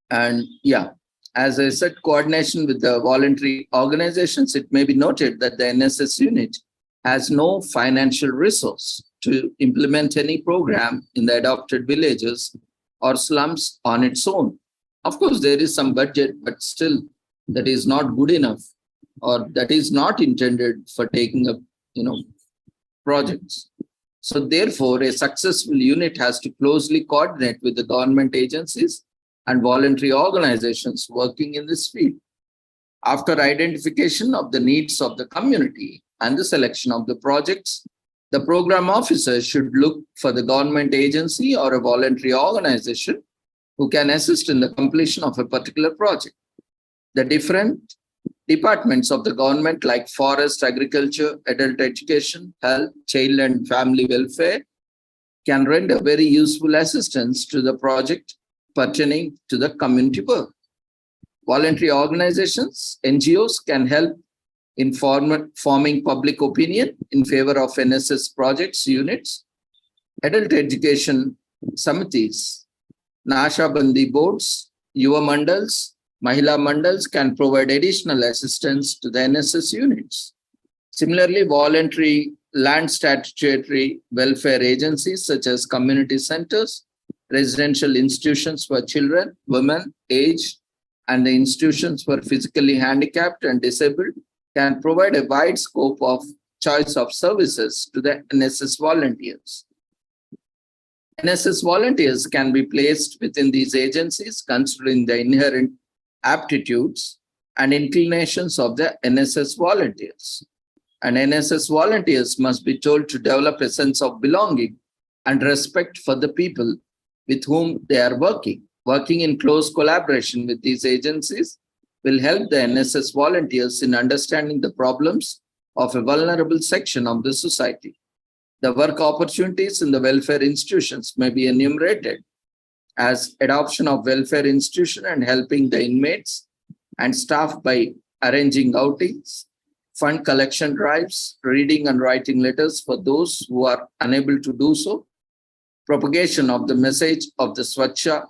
[SPEAKER 1] And yeah, as I said, coordination with the voluntary organizations, it may be noted that the NSS unit has no financial resource to implement any program in the adopted villages or slums on its own. Of course, there is some budget, but still that is not good enough, or that is not intended for taking up, projects. So therefore, a successful unit has to closely coordinate with the government agencies and voluntary organizations working in this field. After identification of the needs of the community and the selection of the projects, the program officer should look for the government agency or a voluntary organization who can assist in the completion of a particular project. The different departments of the government like forest, agriculture, adult education, health, child and family welfare can render very useful assistance to the project pertaining to the community work. Voluntary organizations, NGOs, can help in forming public opinion in favor of NSS projects units. Adult education samitis, Nasha Bandi boards, Yuva mandals, Mahila mandals can provide additional assistance to the NSS units. Similarly, voluntary land statutory welfare agencies such as community centers, residential institutions for children, women, aged, and the institutions for physically handicapped and disabled can provide a wide scope of choice of services to the NSS volunteers. NSS volunteers can be placed within these agencies considering the inherent aptitudes and inclinations of the NSS volunteers. And NSS volunteers must be told to develop a sense of belonging and respect for the people with whom they are working. Working in close collaboration with these agencies will help the NSS volunteers in understanding the problems of a vulnerable section of the society. The work opportunities in the welfare institutions may be enumerated as adoption of welfare institution and helping the inmates and staff by arranging outings, fund collection drives, reading and writing letters for those who are unable to do so, propagation of the message of the Swachhta,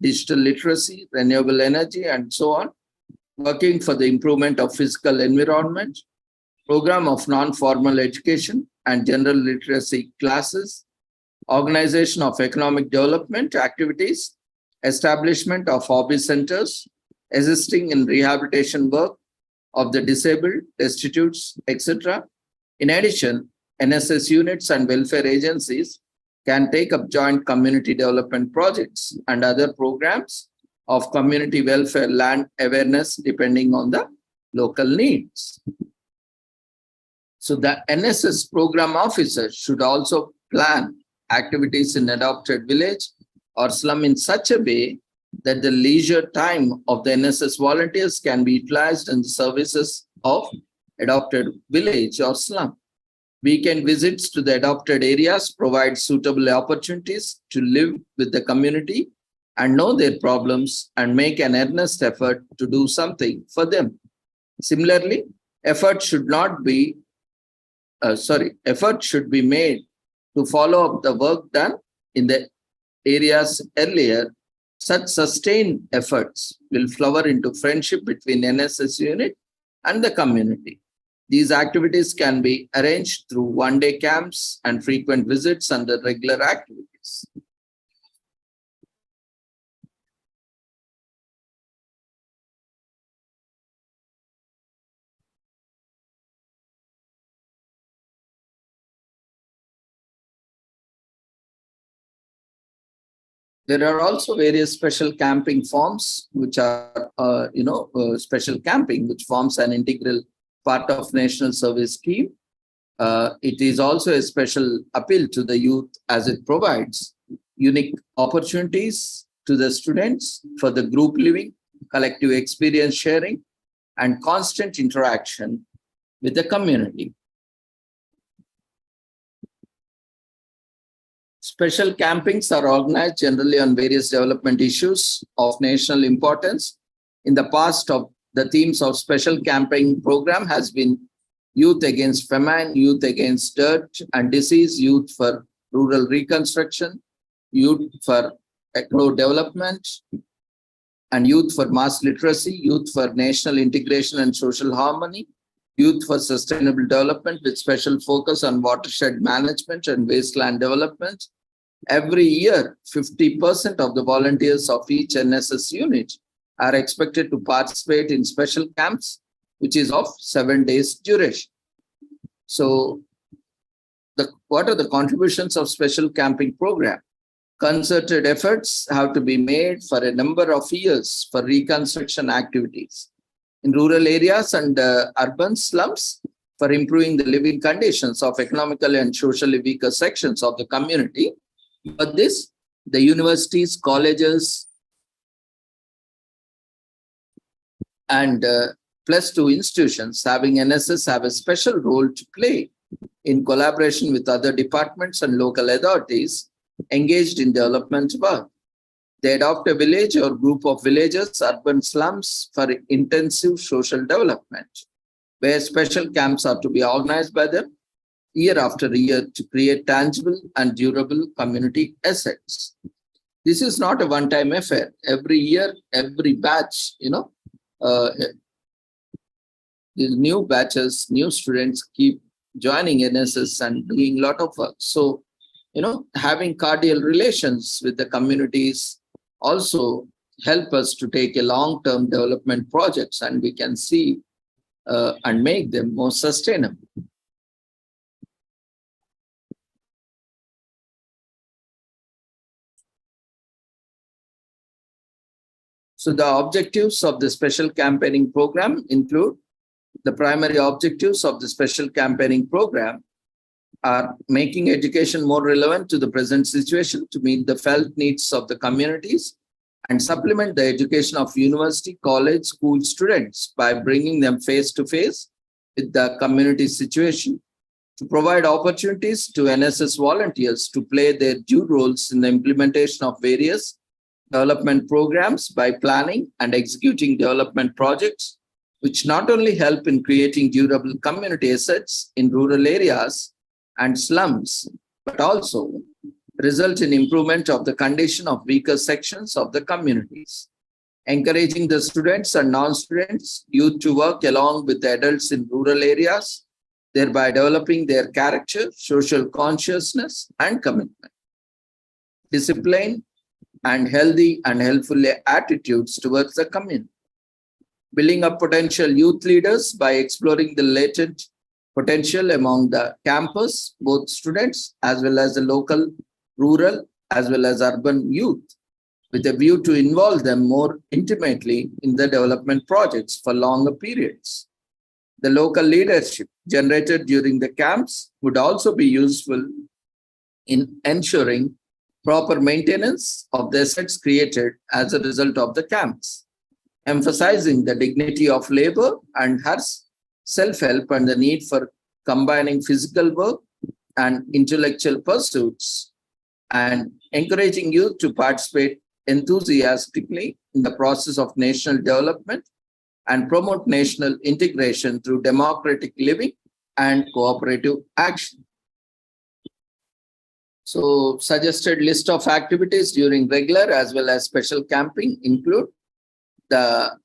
[SPEAKER 1] digital literacy, renewable energy, and so on, working for the improvement of physical environment, program of non-formal education and general literacy classes, organization of economic development activities, establishment of hobby centers, assisting in rehabilitation work of the disabled, destitutes, etc. In addition, NSS units and welfare agencies can take up joint community development projects and other programs of community welfare land awareness depending on the local needs. So the NSS program officer should also plan activities in adopted village or slum in such a way that the leisure time of the NSS volunteers can be utilized in the services of adopted village or slum. Weekend visits to the adopted areas provide suitable opportunities to live with the community and know their problems and make an earnest effort to do something for them. Similarly, effort should be made to follow up the work done in the areas earlier. Such sustained efforts will flower into friendship between NSS unit and the community. These activities can be arranged through one-day camps and frequent visits under regular activities. There are also various special camping forms, which are, special camping, which forms an integral part of National Service Scheme. It is also a special appeal to the youth as it provides unique opportunities to the students for the group living, collective experience sharing, and constant interaction with the community. Special campings are organized generally on various development issues of national importance. In the past, the themes of special campaign program has been youth against famine, youth against dirt and disease, youth for rural reconstruction, youth for eco development, and youth for mass literacy, youth for national integration and social harmony, youth for sustainable development with special focus on watershed management and wasteland development. Every year, 50% of the volunteers of each NSS unit are expected to participate in special camps, which is of 7 days duration. So, what are the contributions of special camping program? Concerted efforts have to be made for a number of years for reconstruction activities in rural areas and urban slums for improving the living conditions of economically and socially weaker sections of the community. But this, the universities, colleges, and +2 institutions having NSS have a special role to play in collaboration with other departments and local authorities engaged in development work. They adopt a village or group of villages, urban slums for intensive social development, where special camps are to be organized by them year after year to create tangible and durable community assets. This is not a one-time affair. Every year, every batch, the new batches, new students keep joining NSS and doing a lot of work. So, having cordial relations with the communities also help us to take a long-term development projects, and we can see and make them more sustainable. So the objectives of the special campaigning program include the primary objectives of the special campaigning program are making education more relevant to the present situation to meet the felt needs of the communities and supplement the education of university, college, school students by bringing them face to face with the community situation, to provide opportunities to NSS volunteers to play their due roles in the implementation of various development programs by planning and executing development projects, which not only help in creating durable community assets in rural areas and slums, but also result in improvement of the condition of weaker sections of the communities. Encouraging the students and non-students, youth to work along with the adults in rural areas, thereby developing their character, social consciousness, and commitment. Discipline and healthy and helpful attitudes towards the community. Building up potential youth leaders by exploring the latent potential among the campus, both students as well as the local, rural, as well as urban youth, with a view to involve them more intimately in the development projects for longer periods. The local leadership generated during the camps would also be useful in ensuring proper maintenance of the assets created as a result of the camps, emphasizing the dignity of labor and self-help and the need for combining physical work and intellectual pursuits, and encouraging youth to participate enthusiastically in the process of national development and promote national integration through democratic living and cooperative action. So, suggested list of activities during regular as well as special camping include to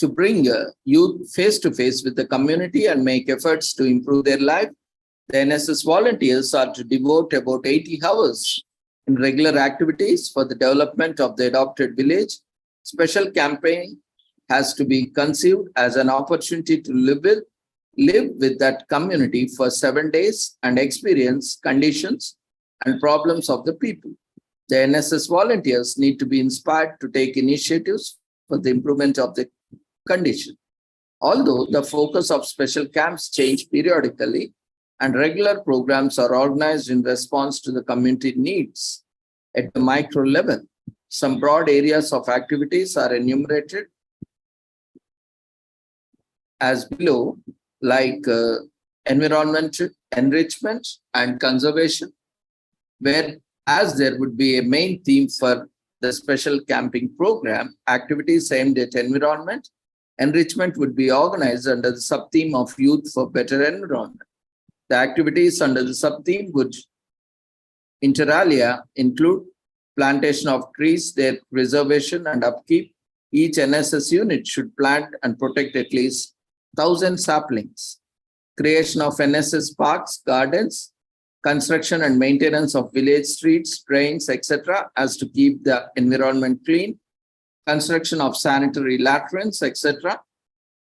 [SPEAKER 1] bring youth face to face with the community and make efforts to improve their life. The NSS volunteers are to devote about 80 hours in regular activities for the development of the adopted village. Special campaign has to be conceived as an opportunity to live with that community for 7 days and experience conditions and problems of the people. The NSS volunteers need to be inspired to take initiatives for the improvement of the condition. Although the focus of special camps change periodically and regular programs are organized in response to the community needs at the micro level, some broad areas of activities are enumerated as below, like environment enrichment and conservation, where as there would be a main theme for the special camping program, activities aimed at environment enrichment would be organized under the sub-theme of Youth for Better Environment. The activities under the sub-theme would inter alia include plantation of trees, their preservation and upkeep. Each NSS unit should plant and protect at least 1,000 saplings. Creation of NSS parks, gardens, construction and maintenance of village streets, drains, etc., as to keep the environment clean, construction of sanitary latrines, etc.,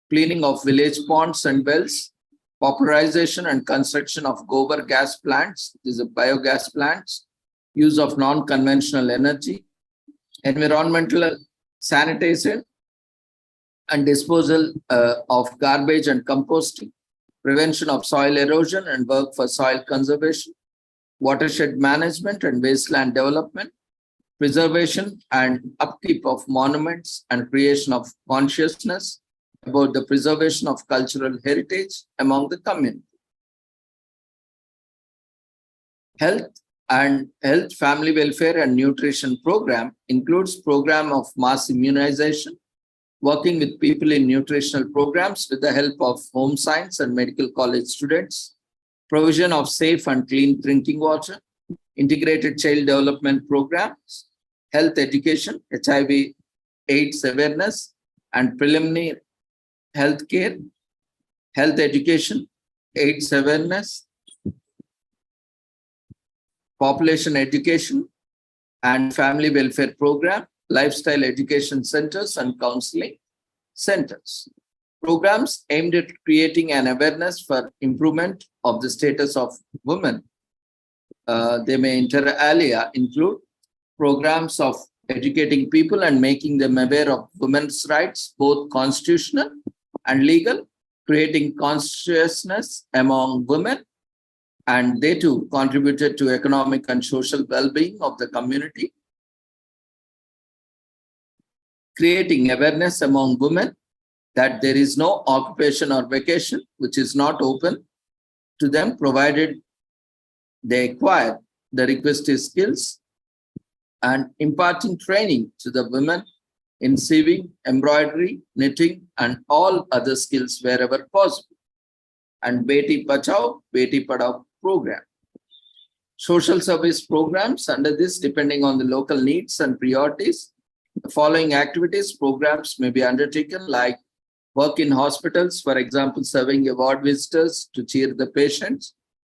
[SPEAKER 1] cleaning of village ponds and wells, popularization and construction of gobar gas plants, these are biogas plants, use of non-conventional energy, environmental sanitation and disposal of garbage and composting, prevention of soil erosion and work for soil conservation, watershed management and wasteland development, preservation and upkeep of monuments and creation of consciousness about the preservation of cultural heritage among the community. Health, family welfare and nutrition program includes program of mass immunization, working with people in nutritional programs with the help of home science and medical college students, provision of safe and clean drinking water, integrated child development programs, health education, HIV AIDS awareness and preliminary health care, health education, AIDS awareness, population education and family welfare program, lifestyle education centers and counseling centers. Programs aimed at creating an awareness for improvement of the status of women. They may inter alia include programs of educating people and making them aware of women's rights, both constitutional and legal, creating consciousness among women, and they too contributed to economic and social well-being of the community. Creating awareness among women that there is no occupation or vocation which is not open to them provided they acquire the requisite skills, and imparting training to the women in sewing, embroidery, knitting, and all other skills wherever possible. And Beti Bachao, Beti Padhao program. Social service programs under this, depending on the local needs and priorities. The following activities, programs may be undertaken like work in hospitals, for example, serving ward visitors to cheer the patients,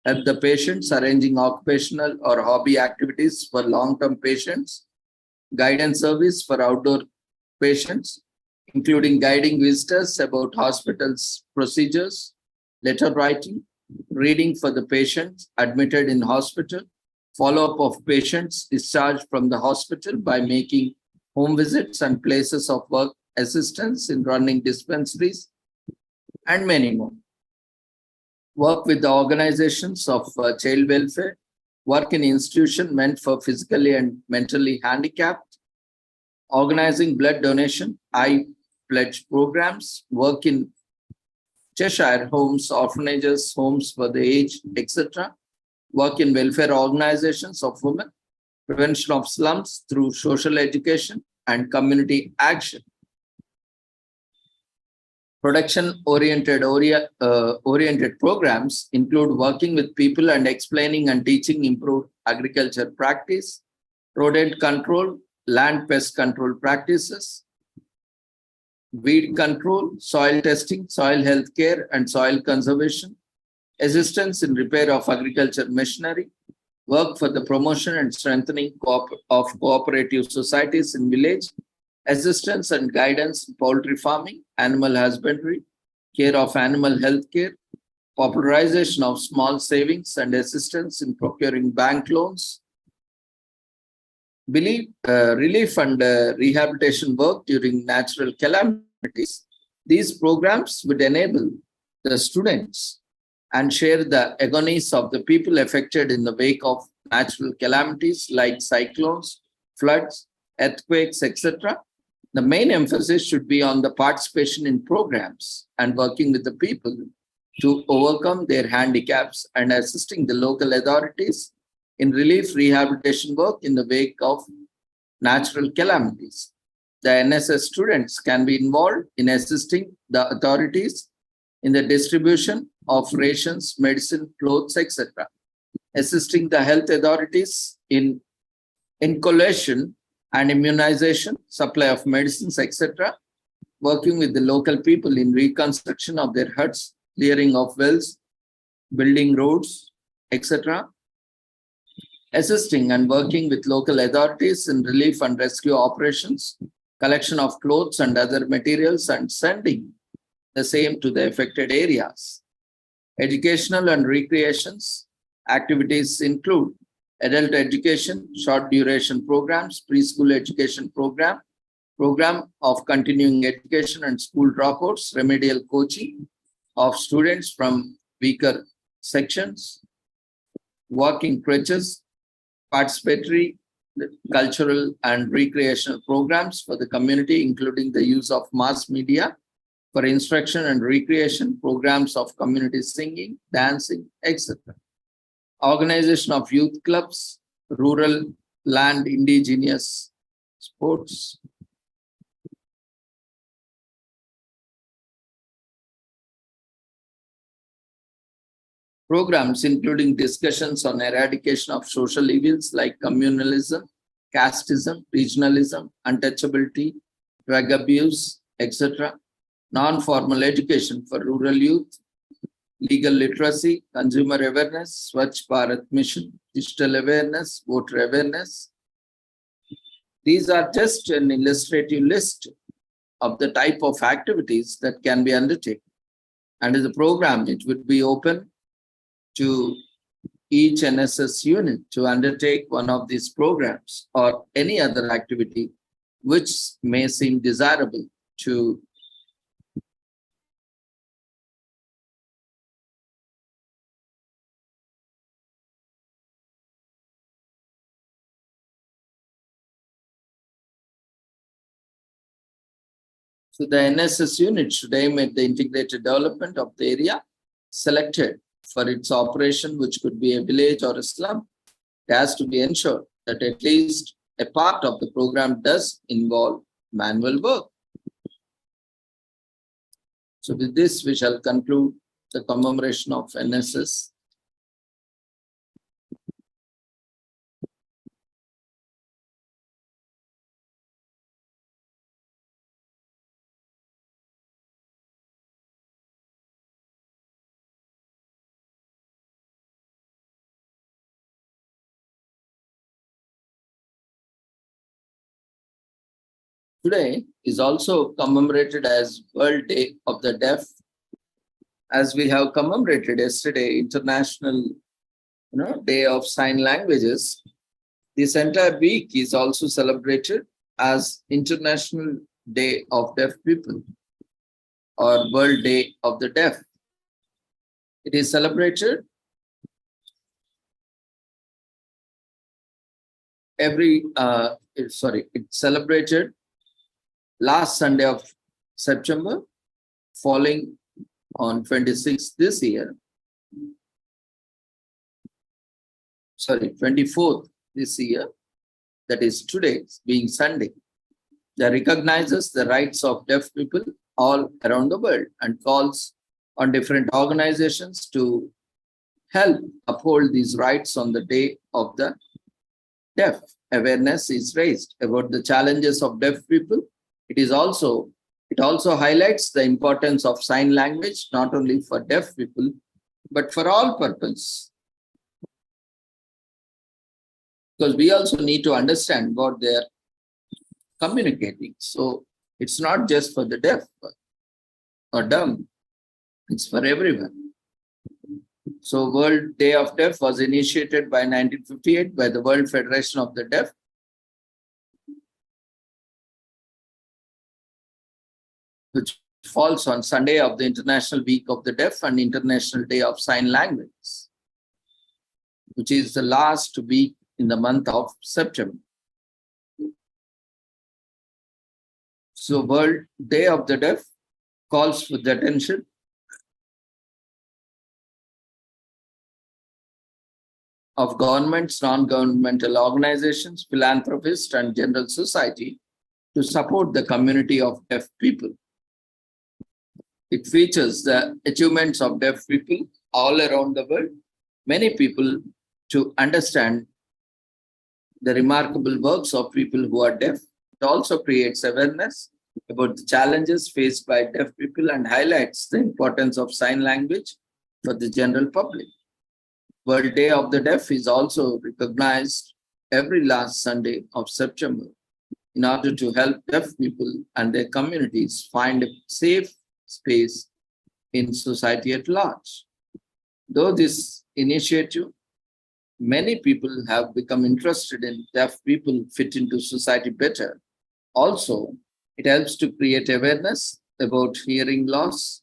[SPEAKER 1] help the patients, arranging occupational or hobby activities for long-term patients, guidance service for outdoor patients, including guiding visitors about hospitals' procedures, letter writing, reading for the patients admitted in hospital, follow-up of patients discharged from the hospital by making home visits and places of work assistance in running dispensaries, and many more. Work with the organizations of child welfare, work in institution meant for physically and mentally handicapped, organizing blood donation, eye pledge programs, work in Cheshire homes, orphanages, homes for the aged, etc. Work in welfare organizations of women, prevention of slums through social education and community action. Production-oriented programs include working with people and explaining and teaching improved agriculture practice, rodent control, land pest control practices, weed control, soil testing, soil health care and soil conservation, assistance in repair of agriculture machinery, work for the promotion and strengthening of cooperative societies in village, assistance and guidance in poultry farming, animal husbandry, care of animal health care, popularization of small savings and assistance in procuring bank loans, relief and rehabilitation work during natural calamities. These programs would enable the students and share the agonies of the people affected in the wake of natural calamities like cyclones, floods, earthquakes, etc. The main emphasis should be on the participation in programs and working with the people to overcome their handicaps and assisting the local authorities in relief rehabilitation work in the wake of natural calamities. The NSS students can be involved in assisting the authorities in the distribution of rations, medicine, clothes, etc., assisting the health authorities in inculation and immunization, supply of medicines, etc., working with the local people in reconstruction of their huts, clearing of wells, building roads, etc., assisting and working with local authorities in relief and rescue operations, collection of clothes and other materials, and sending the same to the affected areas. Educational and recreations activities include adult education, short duration programs, preschool education program, program of continuing education and school dropouts, remedial coaching of students from weaker sections, walking crutches, participatory cultural and recreational programs for the community, including the use of mass media for instruction and recreation, programs of community singing, dancing, etc. Organization of youth clubs, rural land indigenous sports. Programs including discussions on eradication of social evils like communalism, casteism, regionalism, untouchability, drug abuse, etc. Non-formal education for rural youth, legal literacy, consumer awareness, Swachh Bharat Mission, digital awareness, voter awareness. These are just an illustrative list of the type of activities that can be undertaken. And as a program, it would be open to each NSS unit to undertake one of these programs or any other activity which may seem desirable to So the NSS unit should aim at the integrated development of the area selected for its operation, which could be a village or a slum. It has to be ensured that at least a part of the program does involve manual work. So with this, we shall conclude the commemoration of NSS. Today is also commemorated as World Day of the Deaf, as we have commemorated yesterday International Day of Sign Languages. This entire week is also celebrated as International Day of Deaf People or World Day of the Deaf. It is celebrated it's celebrated last Sunday of September, falling on 26th this year. 24th this year, that is today, being Sunday, that recognizes the rights of deaf people all around the world and calls on different organizations to help uphold these rights on the day of the deaf. Awareness is raised about the challenges of deaf people. It also highlights the importance of sign language, not only for deaf people, but for all purposes. Because we also need to understand what they're communicating. So it's not just for the deaf or dumb, it's for everyone. So World Day of Deaf was initiated by 1958 by the World Federation of the Deaf, which falls on Sunday of the International Week of the Deaf and International Day of Sign Language, which is the last week in the month of September. So World Day of the Deaf calls for the attention of governments, non-governmental organizations, philanthropists, and general society to support the community of deaf people. It features the achievements of deaf people all around the world. Many people to understand the remarkable works of people who are deaf. It also creates awareness about the challenges faced by deaf people and highlights the importance of sign language for the general public. World Day of the Deaf is also recognized every last Sunday of September in order to help deaf people and their communities find a safe space in society at large. Though this initiative, many people have become interested in deaf people fit into society better. Also, it helps to create awareness about hearing loss.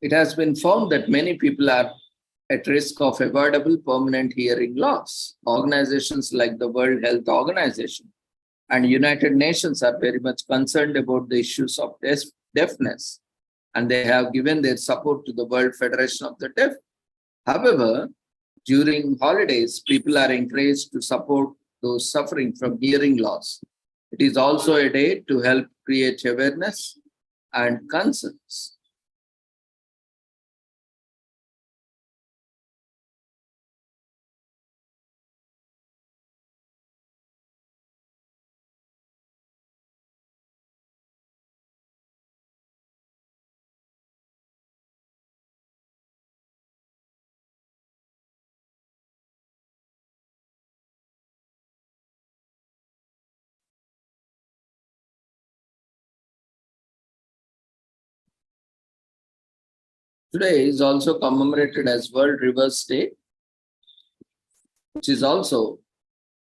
[SPEAKER 1] It has been found that many people are at risk of avoidable permanent hearing loss. Organizations like the World Health Organization and United Nations are very much concerned about the issues of deafness, and they have given their support to the World Federation of the Deaf. However, during holidays, people are encouraged to support those suffering from hearing loss. It is also a day to help create awareness and concerns. 'Today is also commemorated as World Rivers Day, which is also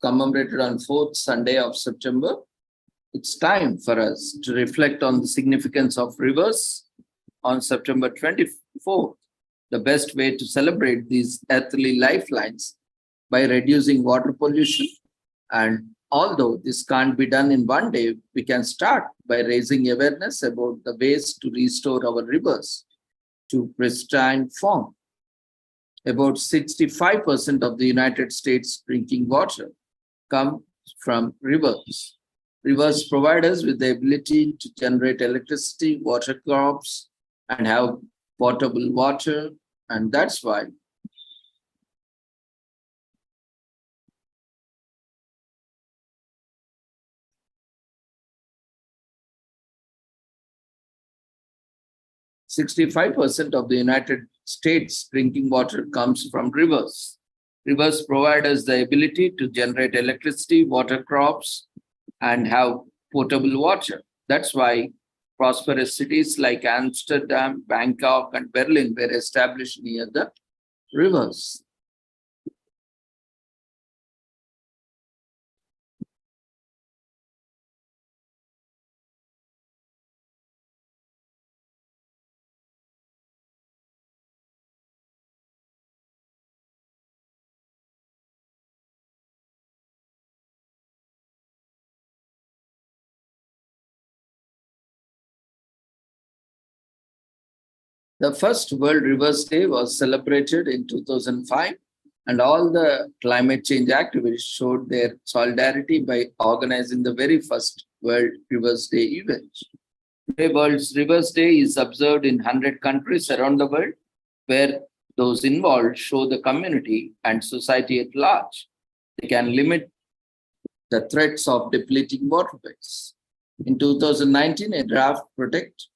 [SPEAKER 1] commemorated on 4th Sunday of September. It's time for us to reflect on the significance of rivers on September 24th. The best way to celebrate these earthly lifelines by reducing water pollution. And although this can't be done in one day, we can start by raising awareness about the ways to restore our rivers to pristine form. About 65% of the United States drinking water comes from rivers. Rivers provide us with the ability to generate electricity, water crops, and have potable water. And that's why 65% of the United States drinking water comes from rivers. Rivers provide us the ability to generate electricity, water crops, and have potable water. That's why prosperous cities like Amsterdam, Bangkok, and Berlin were established near the rivers. The first World Rivers Day was celebrated in 2005, and all the climate change activists showed their solidarity by organizing the very first World Rivers Day event. Today, World's Rivers Day is observed in 100 countries around the world, where those involved show the community and society at large. They can limit the threats of depleting waterways. In 2019, a draft protect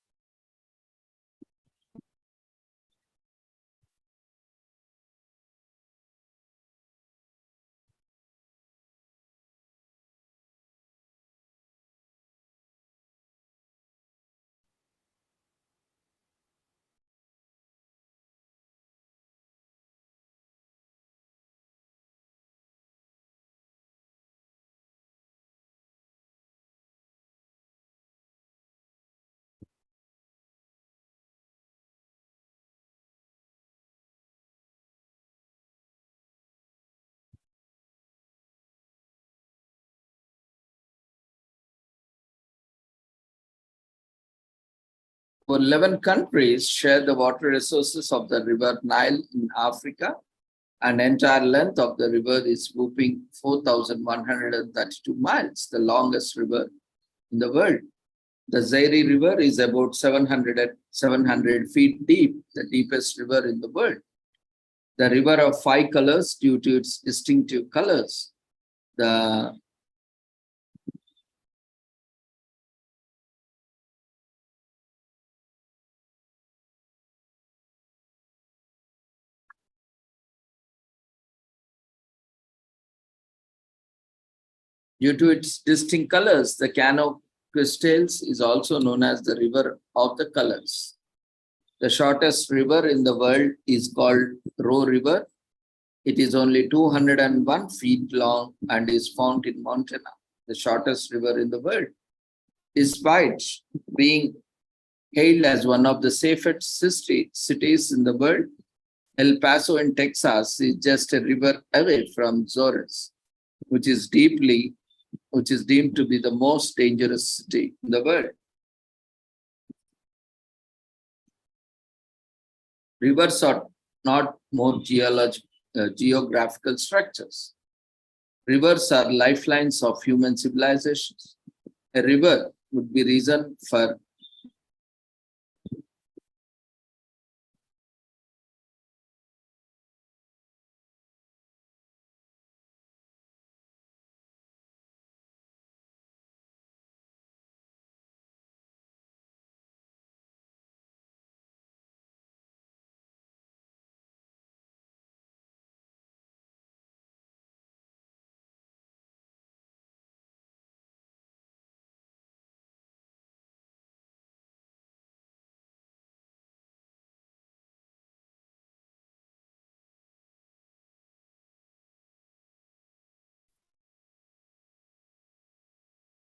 [SPEAKER 1] 11 countries share the water resources of the river Nile in Africa, and entire length of the river is whooping 4,132 miles, the longest river in the world. The Zaire River is about 700 feet deep, the deepest river in the world. The river of five colors due to its distinctive colors. Due to its distinct colors, the Cano Cristales is also known as the river of the colors. The shortest river in the world is called Roe River. It is only 201 feet long and is found in Montana, the shortest river in the world. Despite being hailed as one of the safest cities in the world, El Paso in Texas is just a river away from Zores, which is deemed to be the most dangerous city in the world. Rivers are not more geographical structures. Rivers are lifelines of human civilizations. A river would be reason for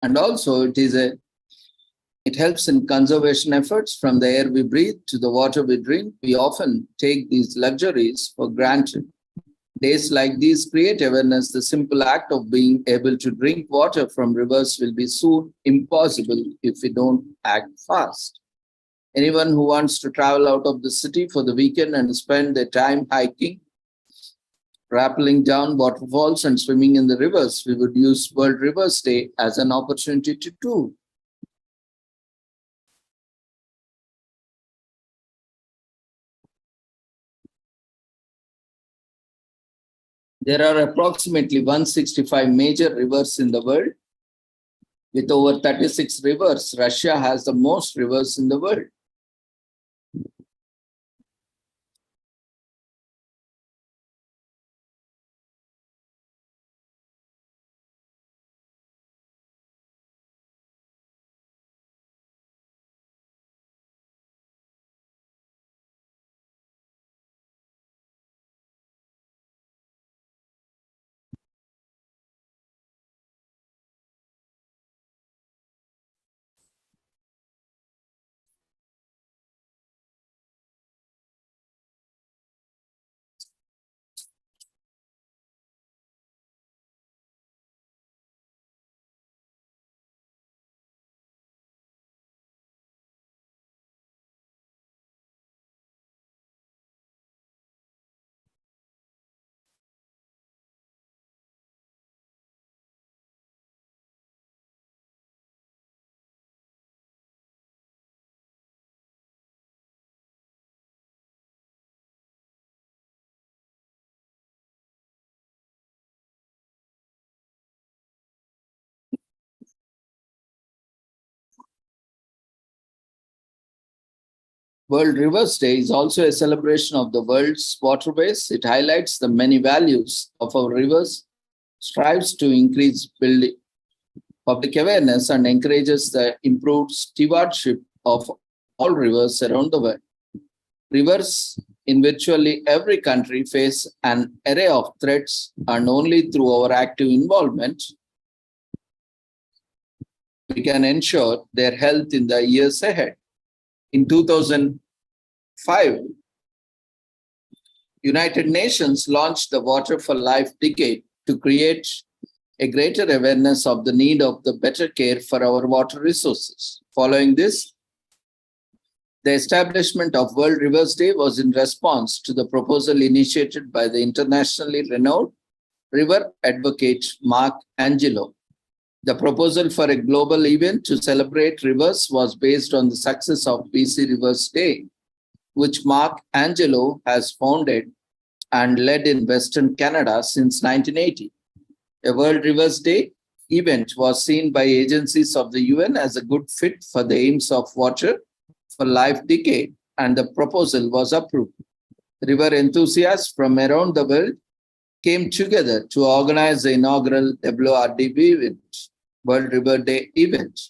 [SPEAKER 1] and also it helps in conservation efforts from the air we breathe to the water we drink. We often take these luxuries for granted. Days like these create awareness. The simple act of being able to drink water from rivers will be soon impossible if we don't act fast. Anyone who wants to travel out of the city for the weekend and spend their time hiking, rappelling down waterfalls and swimming in the rivers, we would use World Rivers Day as an opportunity to do. There are approximately 165 major rivers in the world. With over 36 rivers, Russia has the most rivers in the world. World Rivers Day is also a celebration of the world's waterways. It highlights the many values of our rivers, strives to increase building public awareness, and encourages the improved stewardship of all rivers around the world. Rivers in virtually every country face an array of threats, and only through our active involvement we can ensure their health in the years ahead. In 2005, United Nations launched the Water for Life Decade to create a greater awareness of the need of the better care for our water resources. Following this, The establishment of World Rivers Day was in response to the proposal initiated by the internationally renowned river advocate Mark Angelo. The proposal for a global event to celebrate rivers was based on the success of BC Rivers Day, which Mark Angelo has founded and led in Western Canada since 1980. A World Rivers Day event was seen by agencies of the UN as a good fit for the aims of Water for Life decade, and the proposal was approved. River enthusiasts from around the world came together to organize the inaugural WRDB event, World River Day event.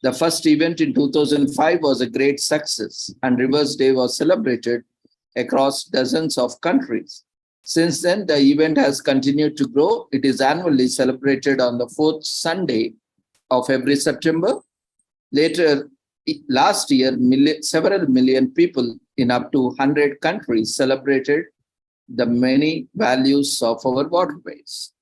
[SPEAKER 1] The first event in 2005 was a great success, and Rivers Day was celebrated across dozens of countries. Since then, the event has continued to grow. It is annually celebrated on the fourth Sunday of every September. Last year, several million people in up to 100 countries celebrated the many values of our waterways.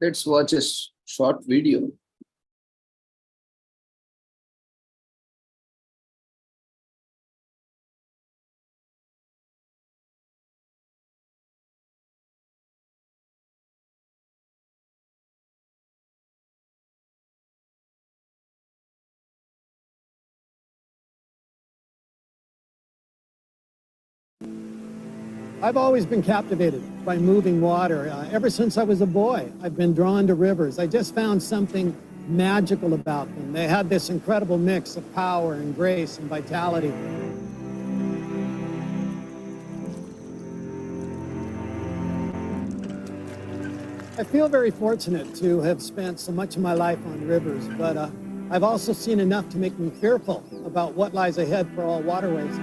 [SPEAKER 1] Let's watch a short video.
[SPEAKER 3] I've always been captivated by moving water. Ever since I was a boy, I've been drawn to rivers. I just found something magical about them. They had this incredible mix of power and grace and vitality. I feel very fortunate to have spent so much of my life on rivers, but I've also seen enough to make me fearful about what lies ahead for all waterways.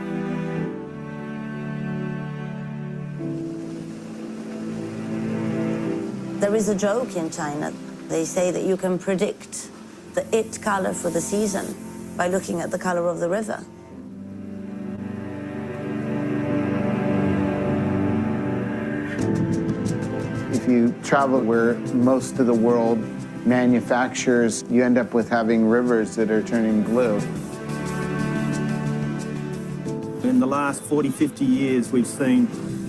[SPEAKER 4] There is a joke in China. They say that you can predict the it color for the season by looking at the color of the river.
[SPEAKER 5] If you travel where most of the world manufactures, you end up with having rivers that are turning blue.
[SPEAKER 6] In the last 40, 50 years, we've seen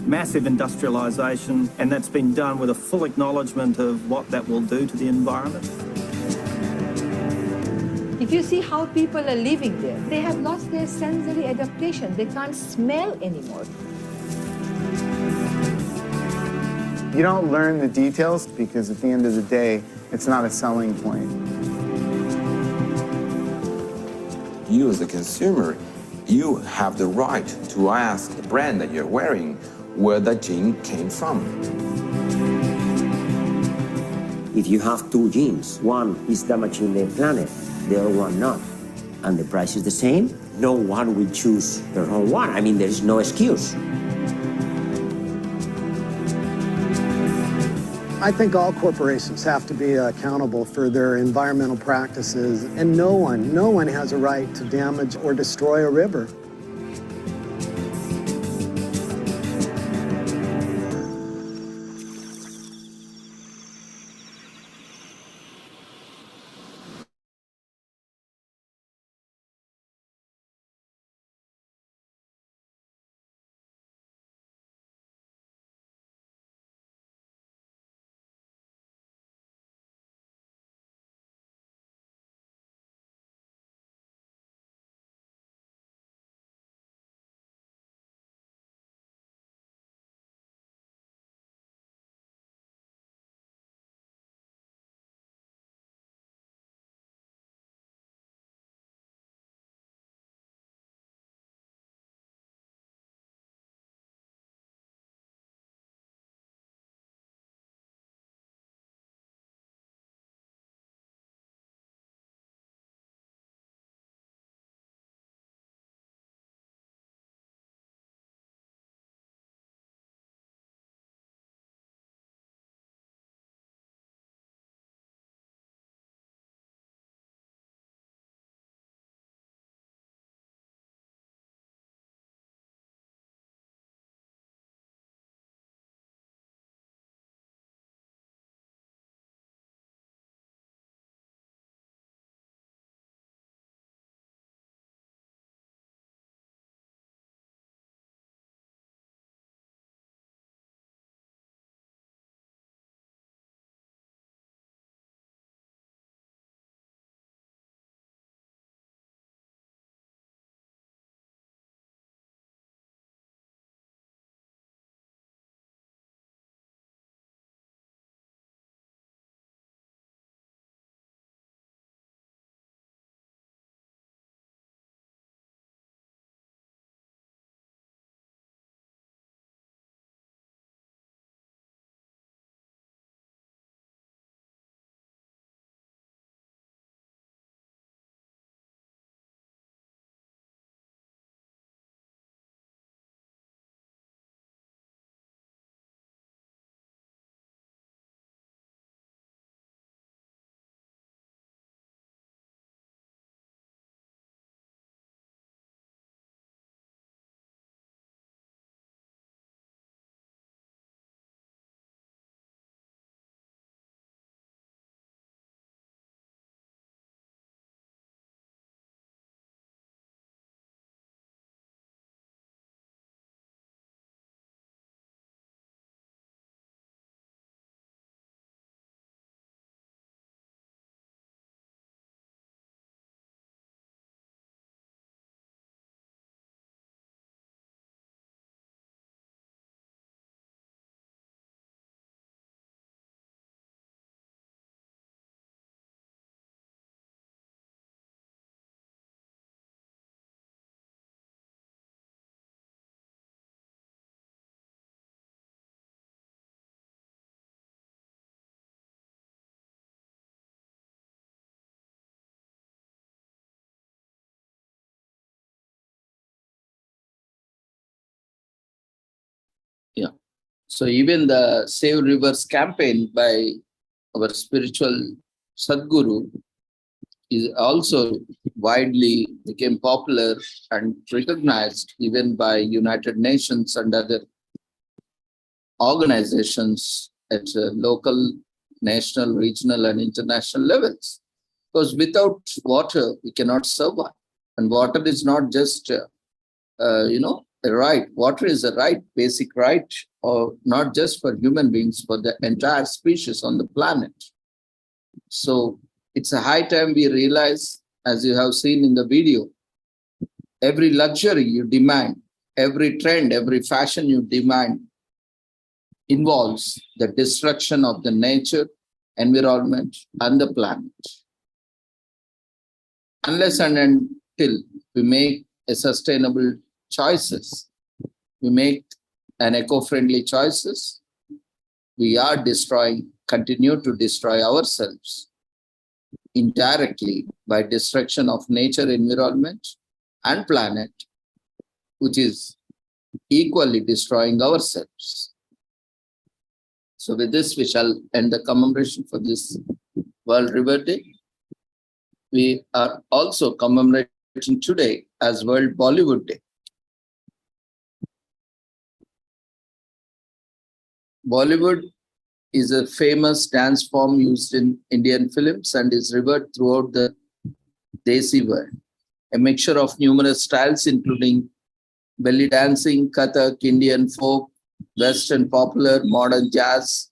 [SPEAKER 6] massive industrialisation, and that's been done with a full acknowledgement of what that will do to the environment.
[SPEAKER 7] If you see how people are living there, they have lost their sensory adaptation. They can't smell anymore.
[SPEAKER 5] You don't learn the details because at the end of the day, it's not a selling point.
[SPEAKER 8] You as a consumer, you have the right to ask the brand that you're wearing where that jean came from.
[SPEAKER 9] If you have two jeans, one is damaging the planet, the other one not, and the price is the same, no one will choose the wrong one. I mean, there's no excuse.
[SPEAKER 3] I think all corporations have to be accountable for their environmental practices, and no one has a right to damage or destroy a river.
[SPEAKER 1] So even the Save Rivers campaign by our spiritual Sadguru is also widely became popular and recognized even by United Nations and other organizations at local, national, regional, and international levels. Because without water, we cannot survive. And water is not just, a right. Water is a right, basic right, or not just for human beings, for the entire species on the planet. So it's a high time we realize, as you have seen in the video, every luxury you demand, every trend, every fashion you demand involves the destruction of the nature, environment, and the planet. Unless and until we make a sustainable choices, we make an eco-friendly choices, we are continue to destroy ourselves indirectly by destruction of nature, environment, and planet, which is equally destroying ourselves. So with this, we shall end the commemoration for this World River Day. We are also commemorating today as World Bollywood Day. Bollywood is a famous dance form used in Indian films and is revered throughout the Desi world. A mixture of numerous styles, including belly dancing, Kathak, Indian folk, Western popular, modern jazz.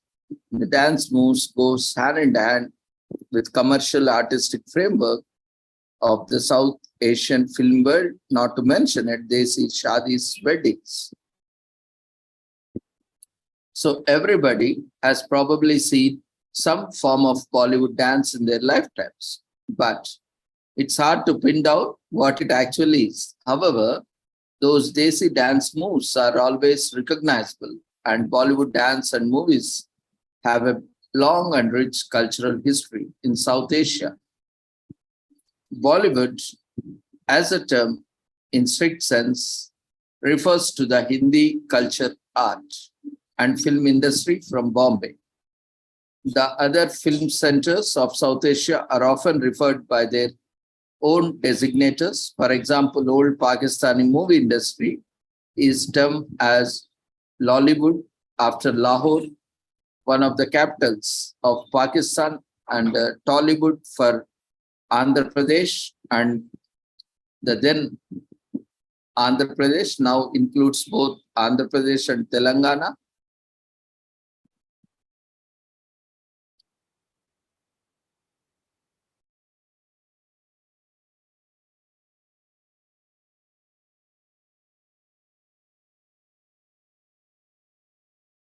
[SPEAKER 1] The dance moves goes hand in hand with commercial artistic framework of the South Asian film world, not to mention at Desi Shadis weddings. So everybody has probably seen some form of Bollywood dance in their lifetimes, but it's hard to pin down what it actually is. However, those Desi dance moves are always recognizable, and Bollywood dance and movies have a long and rich cultural history in South Asia. Bollywood, as a term in strict sense, refers to the Hindi culture, art, and film industry from Bombay. The other film centers of South Asia are often referred by their own designators. For example, old Pakistani movie industry is termed as Lollywood after Lahore, one of the capitals of Pakistan, and Tollywood for Andhra Pradesh, and the then Andhra Pradesh now includes both Andhra Pradesh and Telangana.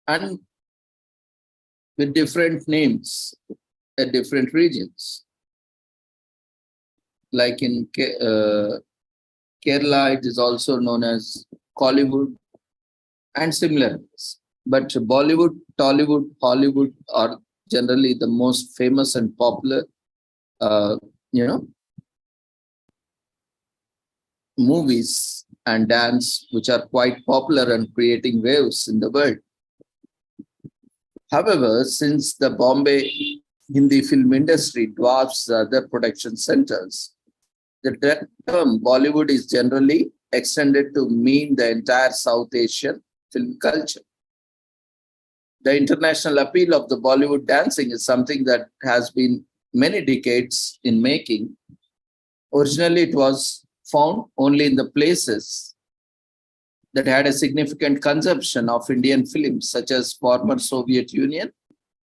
[SPEAKER 1] And with different names at different regions. Like in Kerala, it is also known as Kollywood and similar. But Bollywood, Tollywood, Hollywood are generally the most famous and popular, movies and dance, which are quite popular and creating waves in the world. However, since the Bombay Hindi film industry dwarfs the other production centers, the term Bollywood is generally extended to mean the entire South Asian film culture. The international appeal of the Bollywood dancing is something that has been many decades in making. Originally, it was found only in the places that had a significant consumption of Indian films, such as former Soviet Union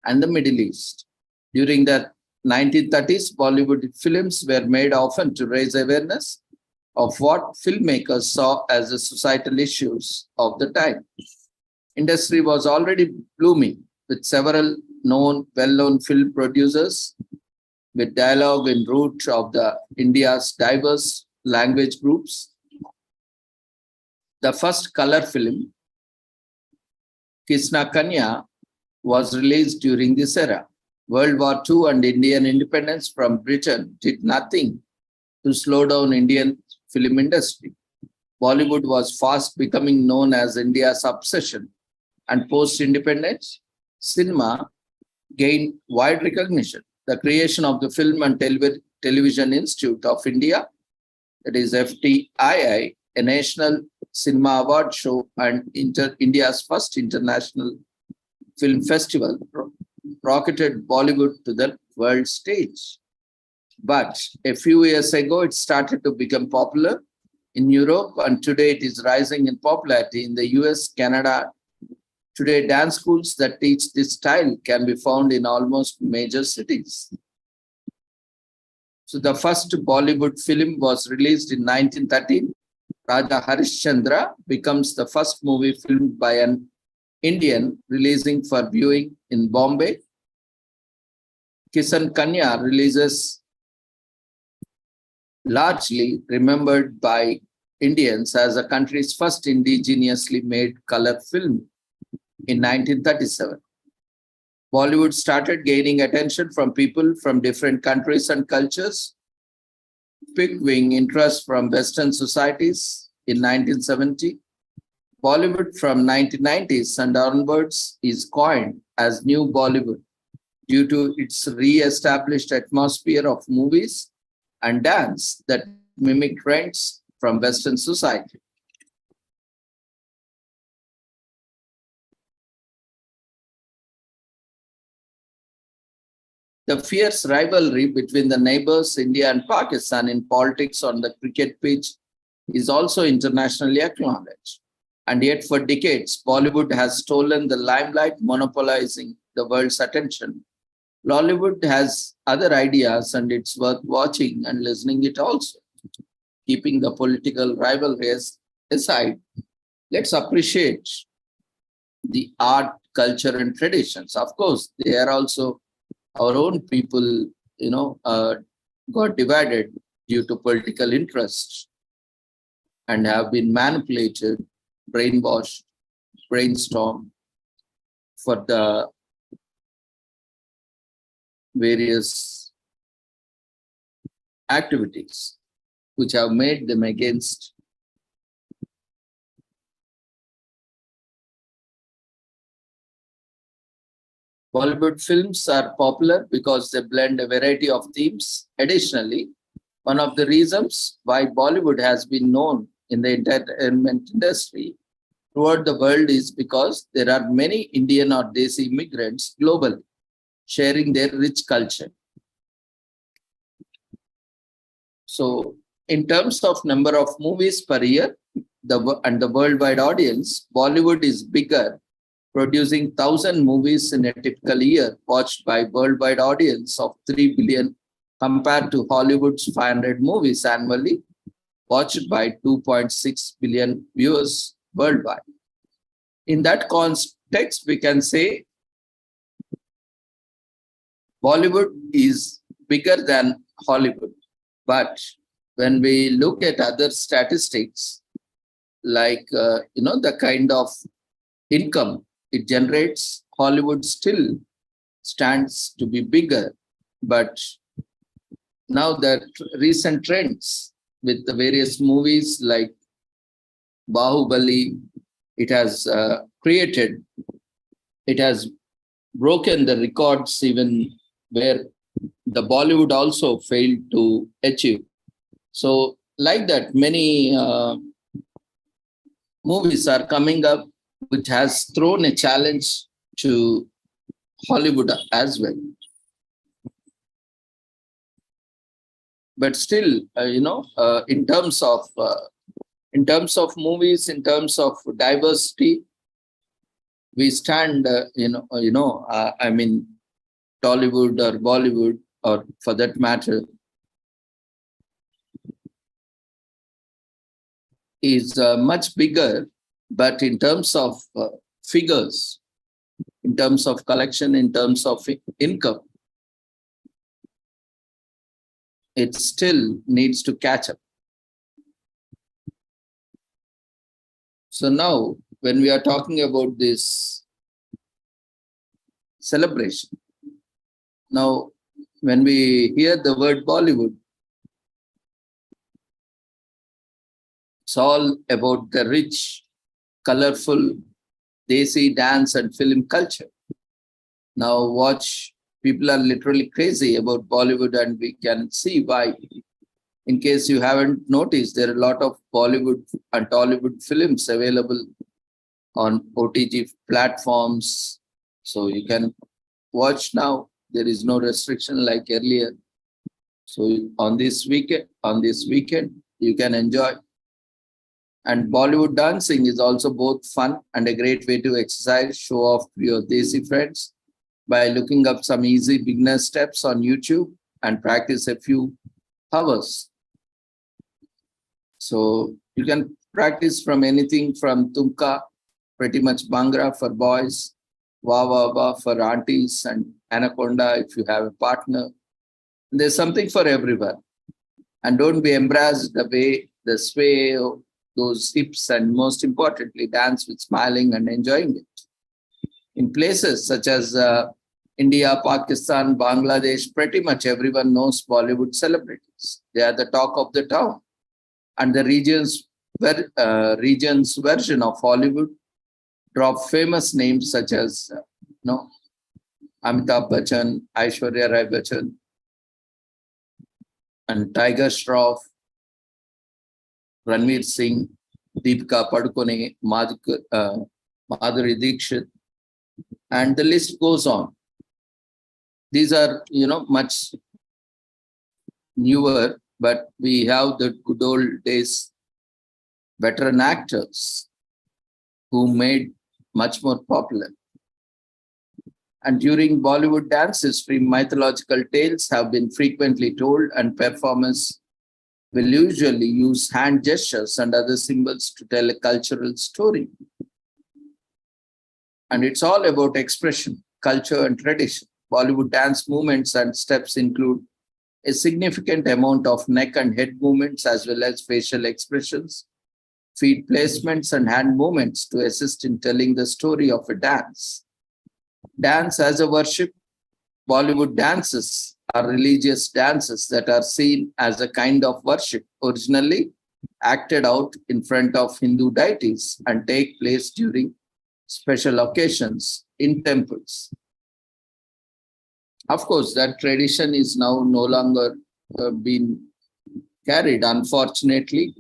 [SPEAKER 1] and the Middle East. During the 1930s, Bollywood films were made often to raise awareness of what filmmakers saw as the societal issues of the time. Industry was already blooming with several well-known film producers with dialogue in root of the India's diverse language groups. The first color film, Kisna Kanya, was released during this era. World War II and Indian independence from Britain did nothing to slow down Indian film industry. Bollywood was fast becoming known as India's obsession and post-independence, cinema gained wide recognition. The creation of the Film and Television Institute of India, that is FTII, a national cinema award show and India's first international film festival, rocketed Bollywood to the world stage. But a few years ago, it started to become popular in Europe, and today it is rising in popularity in the US, Canada. Today, dance schools that teach this style can be found in almost major cities. So the first Bollywood film was released in 1913. Raja Harishchandra becomes the first movie filmed by an Indian, releasing for viewing in Bombay. Kisan Kanya releases, largely remembered by Indians as the country's first indigenously made color film in 1937. Bollywood started gaining attention from people from different countries and cultures, piquing interest from Western societies in 1970. Bollywood from 1990s and onwards is coined as New Bollywood due to its re-established atmosphere of movies and dance that mimic trends from Western society. The fierce rivalry between the neighbors, India and Pakistan, in politics on the cricket pitch is also internationally acknowledged. And yet for decades, Bollywood has stolen the limelight, monopolizing the world's attention. Lollywood has other ideas and it's worth watching and listening it also. Keeping the political rivalries aside, let's appreciate the art, culture and traditions. Of course, they are also our own people, got divided due to political interests and have been manipulated, brainwashed, brainstormed for the various activities which have made them against Bollywood films are popular because they blend a variety of themes. Additionally, one of the reasons why Bollywood has been known in the entertainment industry throughout the world is because there are many Indian or Desi immigrants globally sharing their rich culture. So in terms of number of movies per year and the worldwide audience, Bollywood is bigger, producing 1,000 movies in a typical year, watched by worldwide audience of 3 billion compared to Hollywood's 500 movies annually, watched by 2.6 billion viewers worldwide. In that context, we can say Bollywood is bigger than Hollywood. But when we look at other statistics, like, the kind of income it generates, Hollywood still stands to be bigger. But now the recent trends with the various movies like Bahubali, it has broken the records even where the Bollywood also failed to achieve. So like that, many movies are coming up which has thrown a challenge to Hollywood as well. But still, in terms of movies, in terms of diversity, we stand, Tollywood or Bollywood, or for that matter, is much bigger. But in terms of figures, in terms of collection, in terms of income, it still needs to catch up. So now, when we are talking about this celebration, now when we hear the word Bollywood, it's all about the rich, colorful Desi dance and film culture. Now watch, people are literally crazy about Bollywood, and we can see why. In case you haven't noticed, there are a lot of Bollywood and Tollywood films available on OTG platforms. So you can watch now. There is no restriction like earlier. So on this weekend, you can enjoy. And Bollywood dancing is also both fun and a great way to exercise, show off to your Desi friends by looking up some easy beginner steps on YouTube and practice a few hours. So you can practice from anything from Tumka, pretty much Bhangra for boys, Wawa for aunties, and Anaconda if you have a partner. There's something for everyone. And don't be embarrassed the sway of those hips, and most importantly, dance with smiling and enjoying it. In places such as India, Pakistan, Bangladesh, pretty much everyone knows Bollywood celebrities. They are the talk of the town. And the region's version of Hollywood drop famous names such as Amitabh Bachchan, Aishwarya Rai Bachchan, and Tiger Shroff, Ranveer Singh, Deepika Padukone, Madhuri Dixit, and the list goes on. These are, much newer, but we have the good old days veteran actors who made much more popular. And during Bollywood dances, mythological tales have been frequently told, and performers will usually use hand gestures and other symbols to tell a cultural story. And it's all about expression, culture, and tradition. Bollywood dance movements and steps include a significant amount of neck and head movements, as well as facial expressions, feet placements, and hand movements to assist in telling the story of a dance. Dance as a worship. Bollywood dances are religious dances that are seen as a kind of worship, originally acted out in front of Hindu deities and take place during special occasions in temples. Of course, that tradition is now no longer being carried, unfortunately.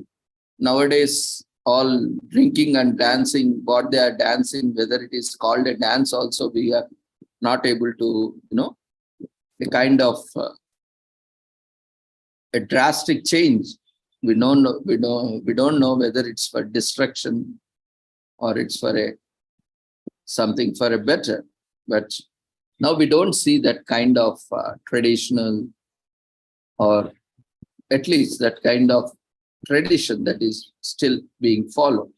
[SPEAKER 1] Nowadays, all drinking and dancing, what they are dancing, whether it is called a dance also, we are not able to, a kind of a drastic change. We don't know whether it's for destruction or it's for something for a better. But now we don't see that kind of traditional, or at least that kind of tradition that is still being followed.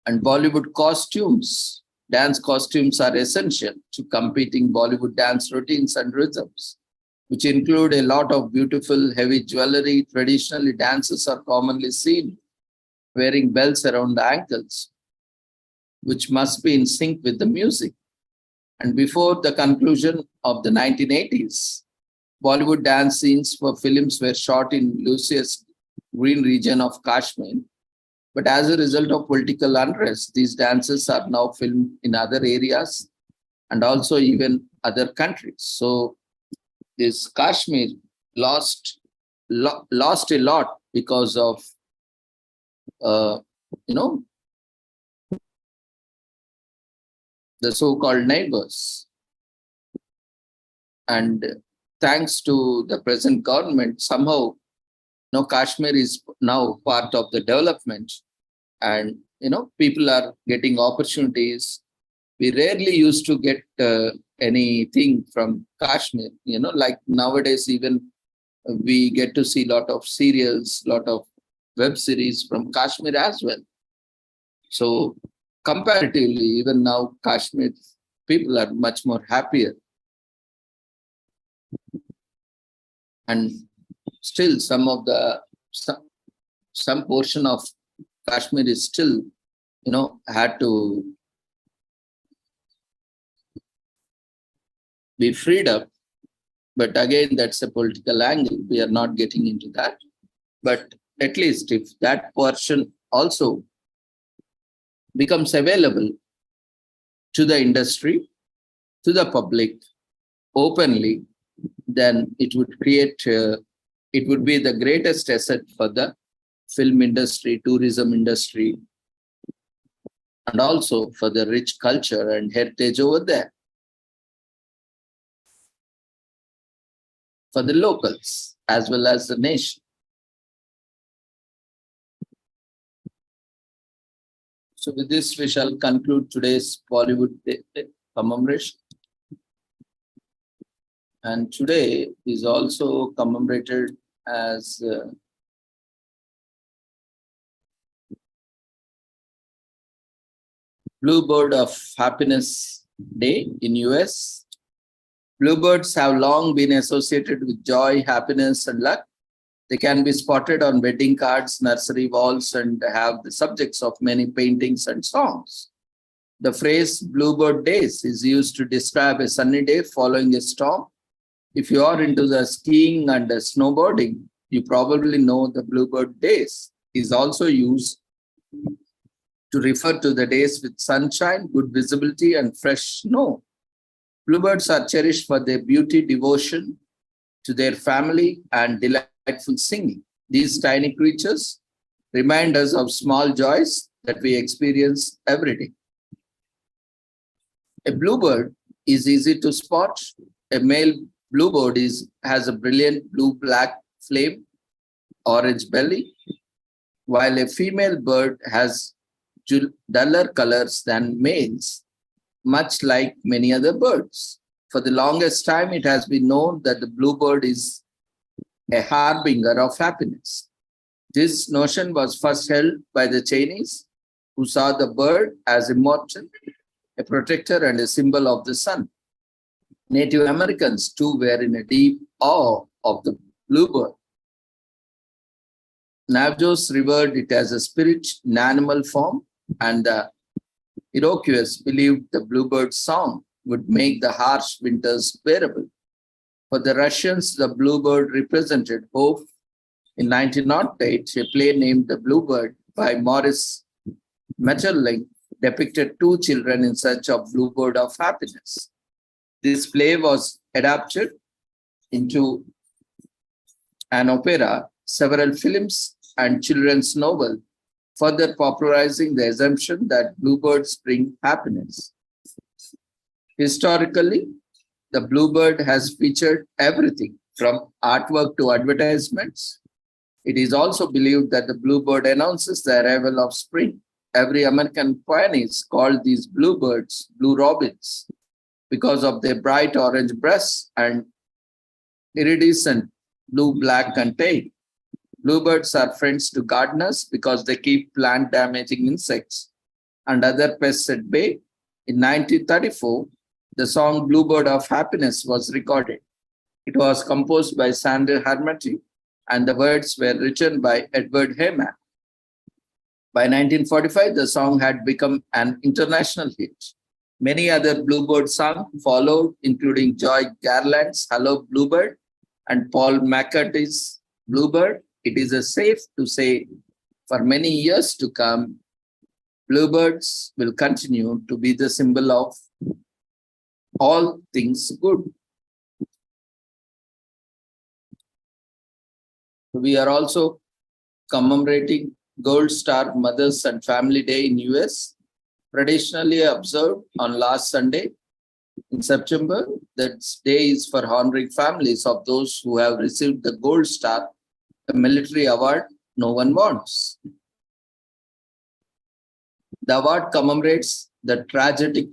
[SPEAKER 1] And Bollywood costumes. Dance costumes are essential to competing Bollywood dance routines and rhythms, which include a lot of beautiful, heavy jewelry. Traditionally, dancers are commonly seen wearing belts around the ankles, which must be in sync with the music. And before the conclusion of the 1980s, Bollywood dance scenes for films were shot in Lucius Green region of Kashmir. But as a result of political unrest, these dances are now filmed in other areas and also even other countries. So this Kashmir lost a lot because of, the so-called neighbors. And thanks to the present government, somehow, Kashmir is now part of the development, and, people are getting opportunities. We rarely used to get anything from Kashmir, like nowadays, even we get to see a lot of serials, lot of web series from Kashmir as well. So comparatively, even now, Kashmir people are much more happier. And still some portion of Kashmir is still, had to be freed up. But again, that's a political angle. We are not getting into that. But at least if that portion also becomes available to the industry, to the public openly, then it would it would be the greatest asset for the film industry, tourism industry, and also for the rich culture and heritage over there. For the locals as well as the nation. So with this, we shall conclude today's Bollywood Day commemoration. And today is also commemorated as Bluebird of Happiness Day in US. Bluebirds have long been associated with joy, happiness, and luck. They can be spotted on wedding cards, nursery walls, and have the subjects of many paintings and songs. The phrase Bluebird Days is used to describe a sunny day following a storm. If you are into the skiing and the snowboarding, you probably know the Bluebird Days is also used to refer to the days with sunshine, good visibility, and fresh snow. Bluebirds are cherished for their beauty, devotion to their family, and delightful singing. These tiny creatures remind us of small joys that we experience every day. A bluebird is easy to spot. A male bluebird has a brilliant blue-black flame, orange belly, while a female bird has duller colors than males, much like many other birds. For the longest time, it has been known that the bluebird is a harbinger of happiness. This notion was first held by the Chinese, who saw the bird as immortal, a protector and a symbol of the sun. Native Americans too were in a deep awe of the bluebird. Navajos revered it as a spirit in animal form, and the Iroquois believed the bluebird's song would make the harsh winters bearable. For the Russians, the bluebird represented hope. In 1908, a play named The Bluebird by Maurice Maeterlinck depicted two children in search of bluebird of happiness. This play was adapted into an opera, several films, and children's novel, further popularizing the assumption that bluebirds bring happiness. Historically, the bluebird has featured everything from artwork to advertisements. It is also believed that the bluebird announces the arrival of spring. Every American pioneers called these bluebirds blue robins because of their bright orange breasts and iridescent blue-black tail. Bluebirds are friends to gardeners because they keep plant-damaging insects and other pests at bay. In 1934, the song Bluebird of Happiness was recorded. It was composed by Sander Hermati, and the words were written by Edward Heyman. By 1945, the song had become an international hit. Many other Bluebird songs followed, including Joy Garland's Hello Bluebird and Paul McCartney's Bluebird. It is safe to say for many years to come, bluebirds will continue to be the symbol of all things good. We are also commemorating Gold Star Mothers and Family Day in US, traditionally observed on last Sunday in September. That day is for honoring families of those who have received the Gold Star, a military award no one wants. The award commemorates the tragic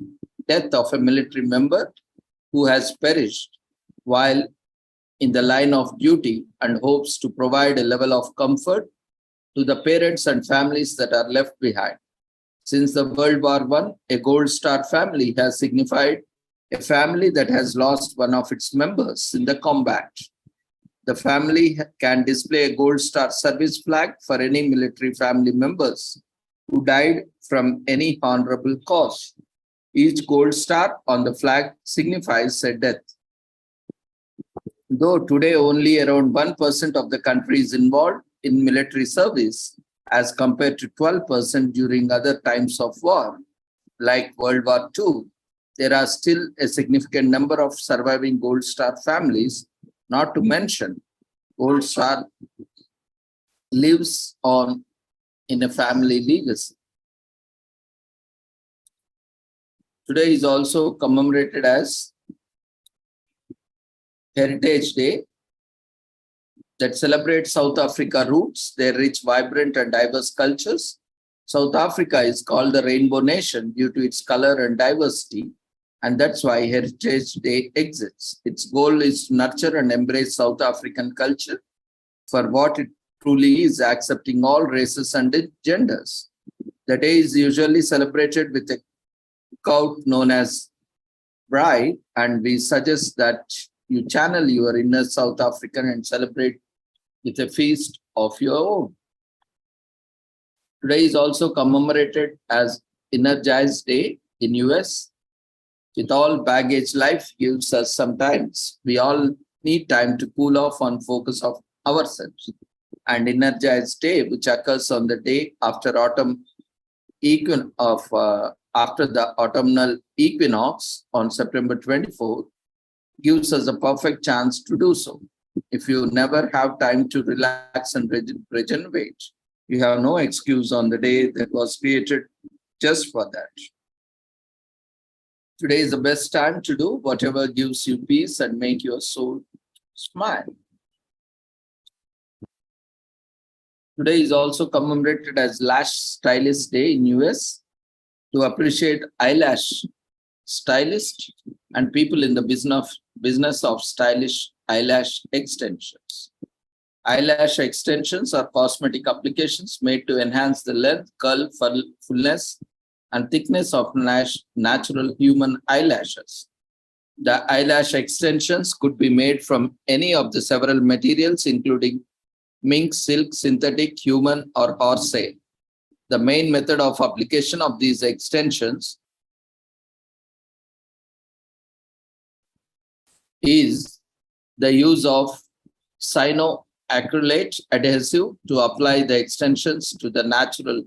[SPEAKER 1] death of a military member who has perished while in the line of duty and hopes to provide a level of comfort to the parents and families that are left behind. Since the World War I, a Gold Star family has signified a family that has lost one of its members in the combat. The family can display a Gold Star service flag for any military family members who died from any honorable cause. Each Gold Star on the flag signifies a death. Though today only around 1% of the country is involved in military service, as compared to 12% during other times of war, like World War II. There are still a significant number of surviving Gold Star families, not to mention Gold Star lives on in a family legacy. Today is also commemorated as Heritage Day that celebrates South Africa roots, their rich, vibrant and diverse cultures. South Africa is called the Rainbow Nation due to its color and diversity, and that's why Heritage Day exists. Its goal is to nurture and embrace South African culture for what it truly is, accepting all races and genders. The day is usually celebrated with a cookout known as Braai, and we suggest that you channel your inner South African and celebrate with a feast of your own. Today is also commemorated as Energize Day in US. With all baggage life gives us sometimes, we all need time to cool off and focus on ourselves. And Energize Day, which occurs on the day after after the autumnal equinox on September 24th, gives us a perfect chance to do so. If you never have time to relax and regenerate, you have no excuse on the day that was created just for that. Today is the best time to do whatever gives you peace and make your soul smile. Today is also commemorated as Lash Stylist Day in US to appreciate eyelash stylists and people in the business of stylish eyelash extensions. Eyelash extensions are cosmetic applications made to enhance the length, curl, fullness, and thickness of natural human eyelashes. The eyelash extensions could be made from any of the several materials, including mink, silk, synthetic, human, or horsehair. The main method of application of these extensions is the use of cyanoacrylate adhesive to apply the extensions to the natural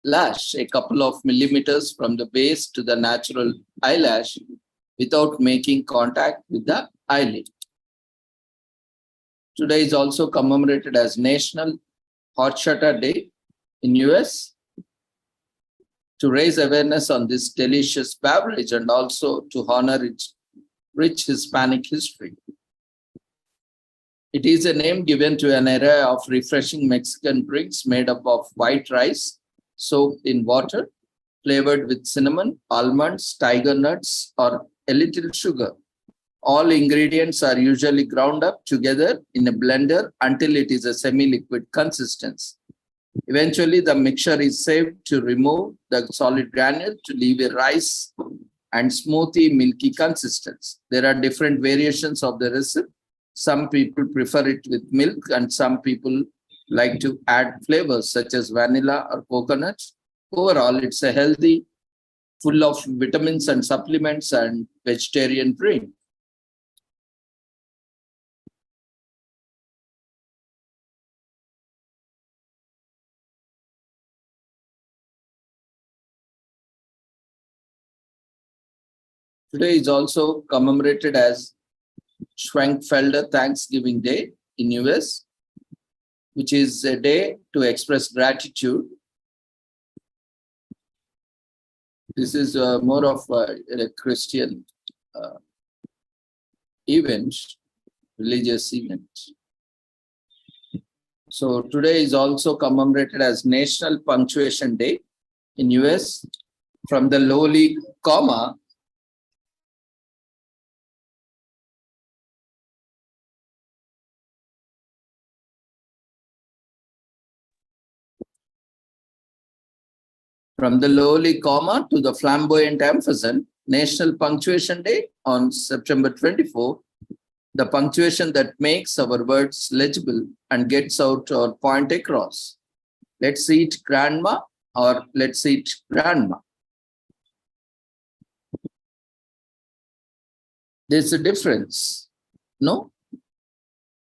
[SPEAKER 1] lash, a couple of millimeters from the base to the natural eyelash without making contact with the eyelid. Today is also commemorated as National Horchata Day in US to raise awareness on this delicious beverage and also to honor its rich Hispanic history. It is a name given to an array of refreshing Mexican drinks made up of white rice soaked in water, flavored with cinnamon, almonds, tiger nuts, or a little sugar. All ingredients are usually ground up together in a blender until it is a semi-liquid consistency. Eventually, the mixture is saved to remove the solid granule to leave a rice and smoothie milky consistency. There are different variations of the recipe. Some people prefer it with milk and some people like to add flavors such as vanilla or coconut. Overall, it's a healthy, full of vitamins and supplements and vegetarian drink. Today is also commemorated as Schwenkfelder Thanksgiving Day in US, which is a day to express gratitude. This is more of a Christian event, religious event. So today is also commemorated as National Punctuation Day in US. From the lowly comma to the flamboyant emphasis, National Punctuation Day on September 24, the punctuation that makes our words legible and gets out our point across. Let's eat grandma or let's eat grandma. There's a difference, no?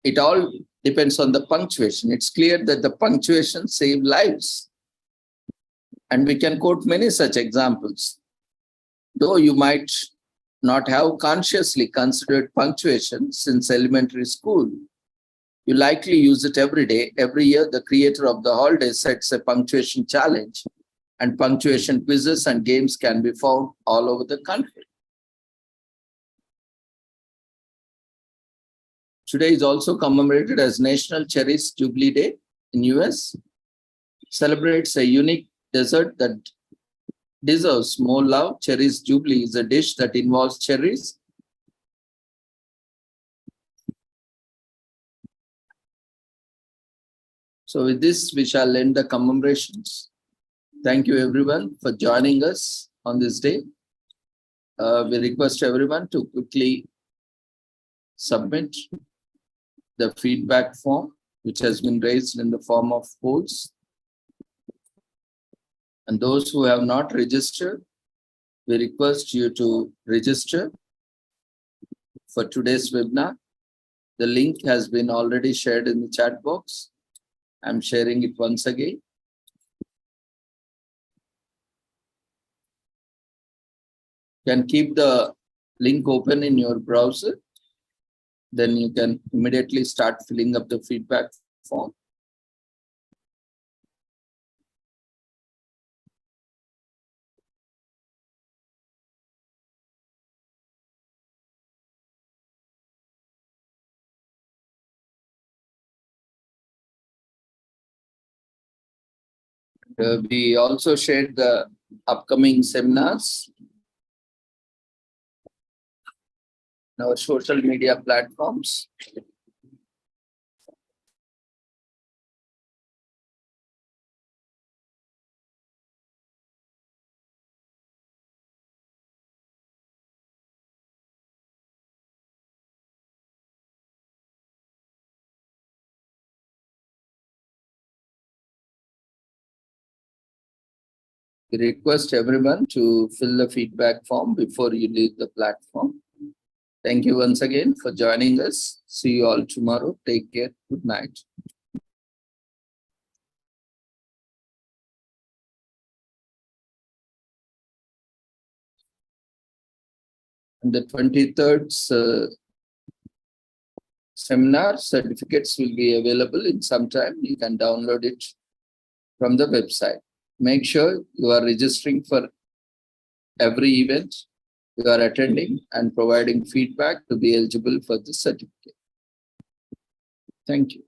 [SPEAKER 1] It all depends on the punctuation. It's clear that the punctuation saves lives. And we can quote many such examples. Though you might not have consciously considered punctuation since elementary school, you likely use it every day. Every year, the creator of the holiday sets a punctuation challenge, and punctuation quizzes and games can be found all over the country. Today is also commemorated as National Cherries Jubilee Day in US. Celebrates a unique dessert that deserves more love. Cherries Jubilee is a dish that involves cherries. So with this, we shall end the commemorations. Thank you everyone for joining us on this day. We request everyone to quickly submit the feedback form, which has been raised in the form of polls. And those who have not registered, we request you to register for today's webinar. The link has been already shared in the chat box. I'm sharing it once again. You can keep the link open in your browser. Then you can immediately start filling up the feedback form. We also shared the upcoming seminars on our social media platforms. We request everyone to fill the feedback form before you leave the platform. Thank you once again for joining us. See you all tomorrow. Take care. Good night. And the 23rd seminar certificates will be available in some time. You can download it from the website. Make sure you are registering for every event you are attending and providing feedback to be eligible for the certificate. Thank you.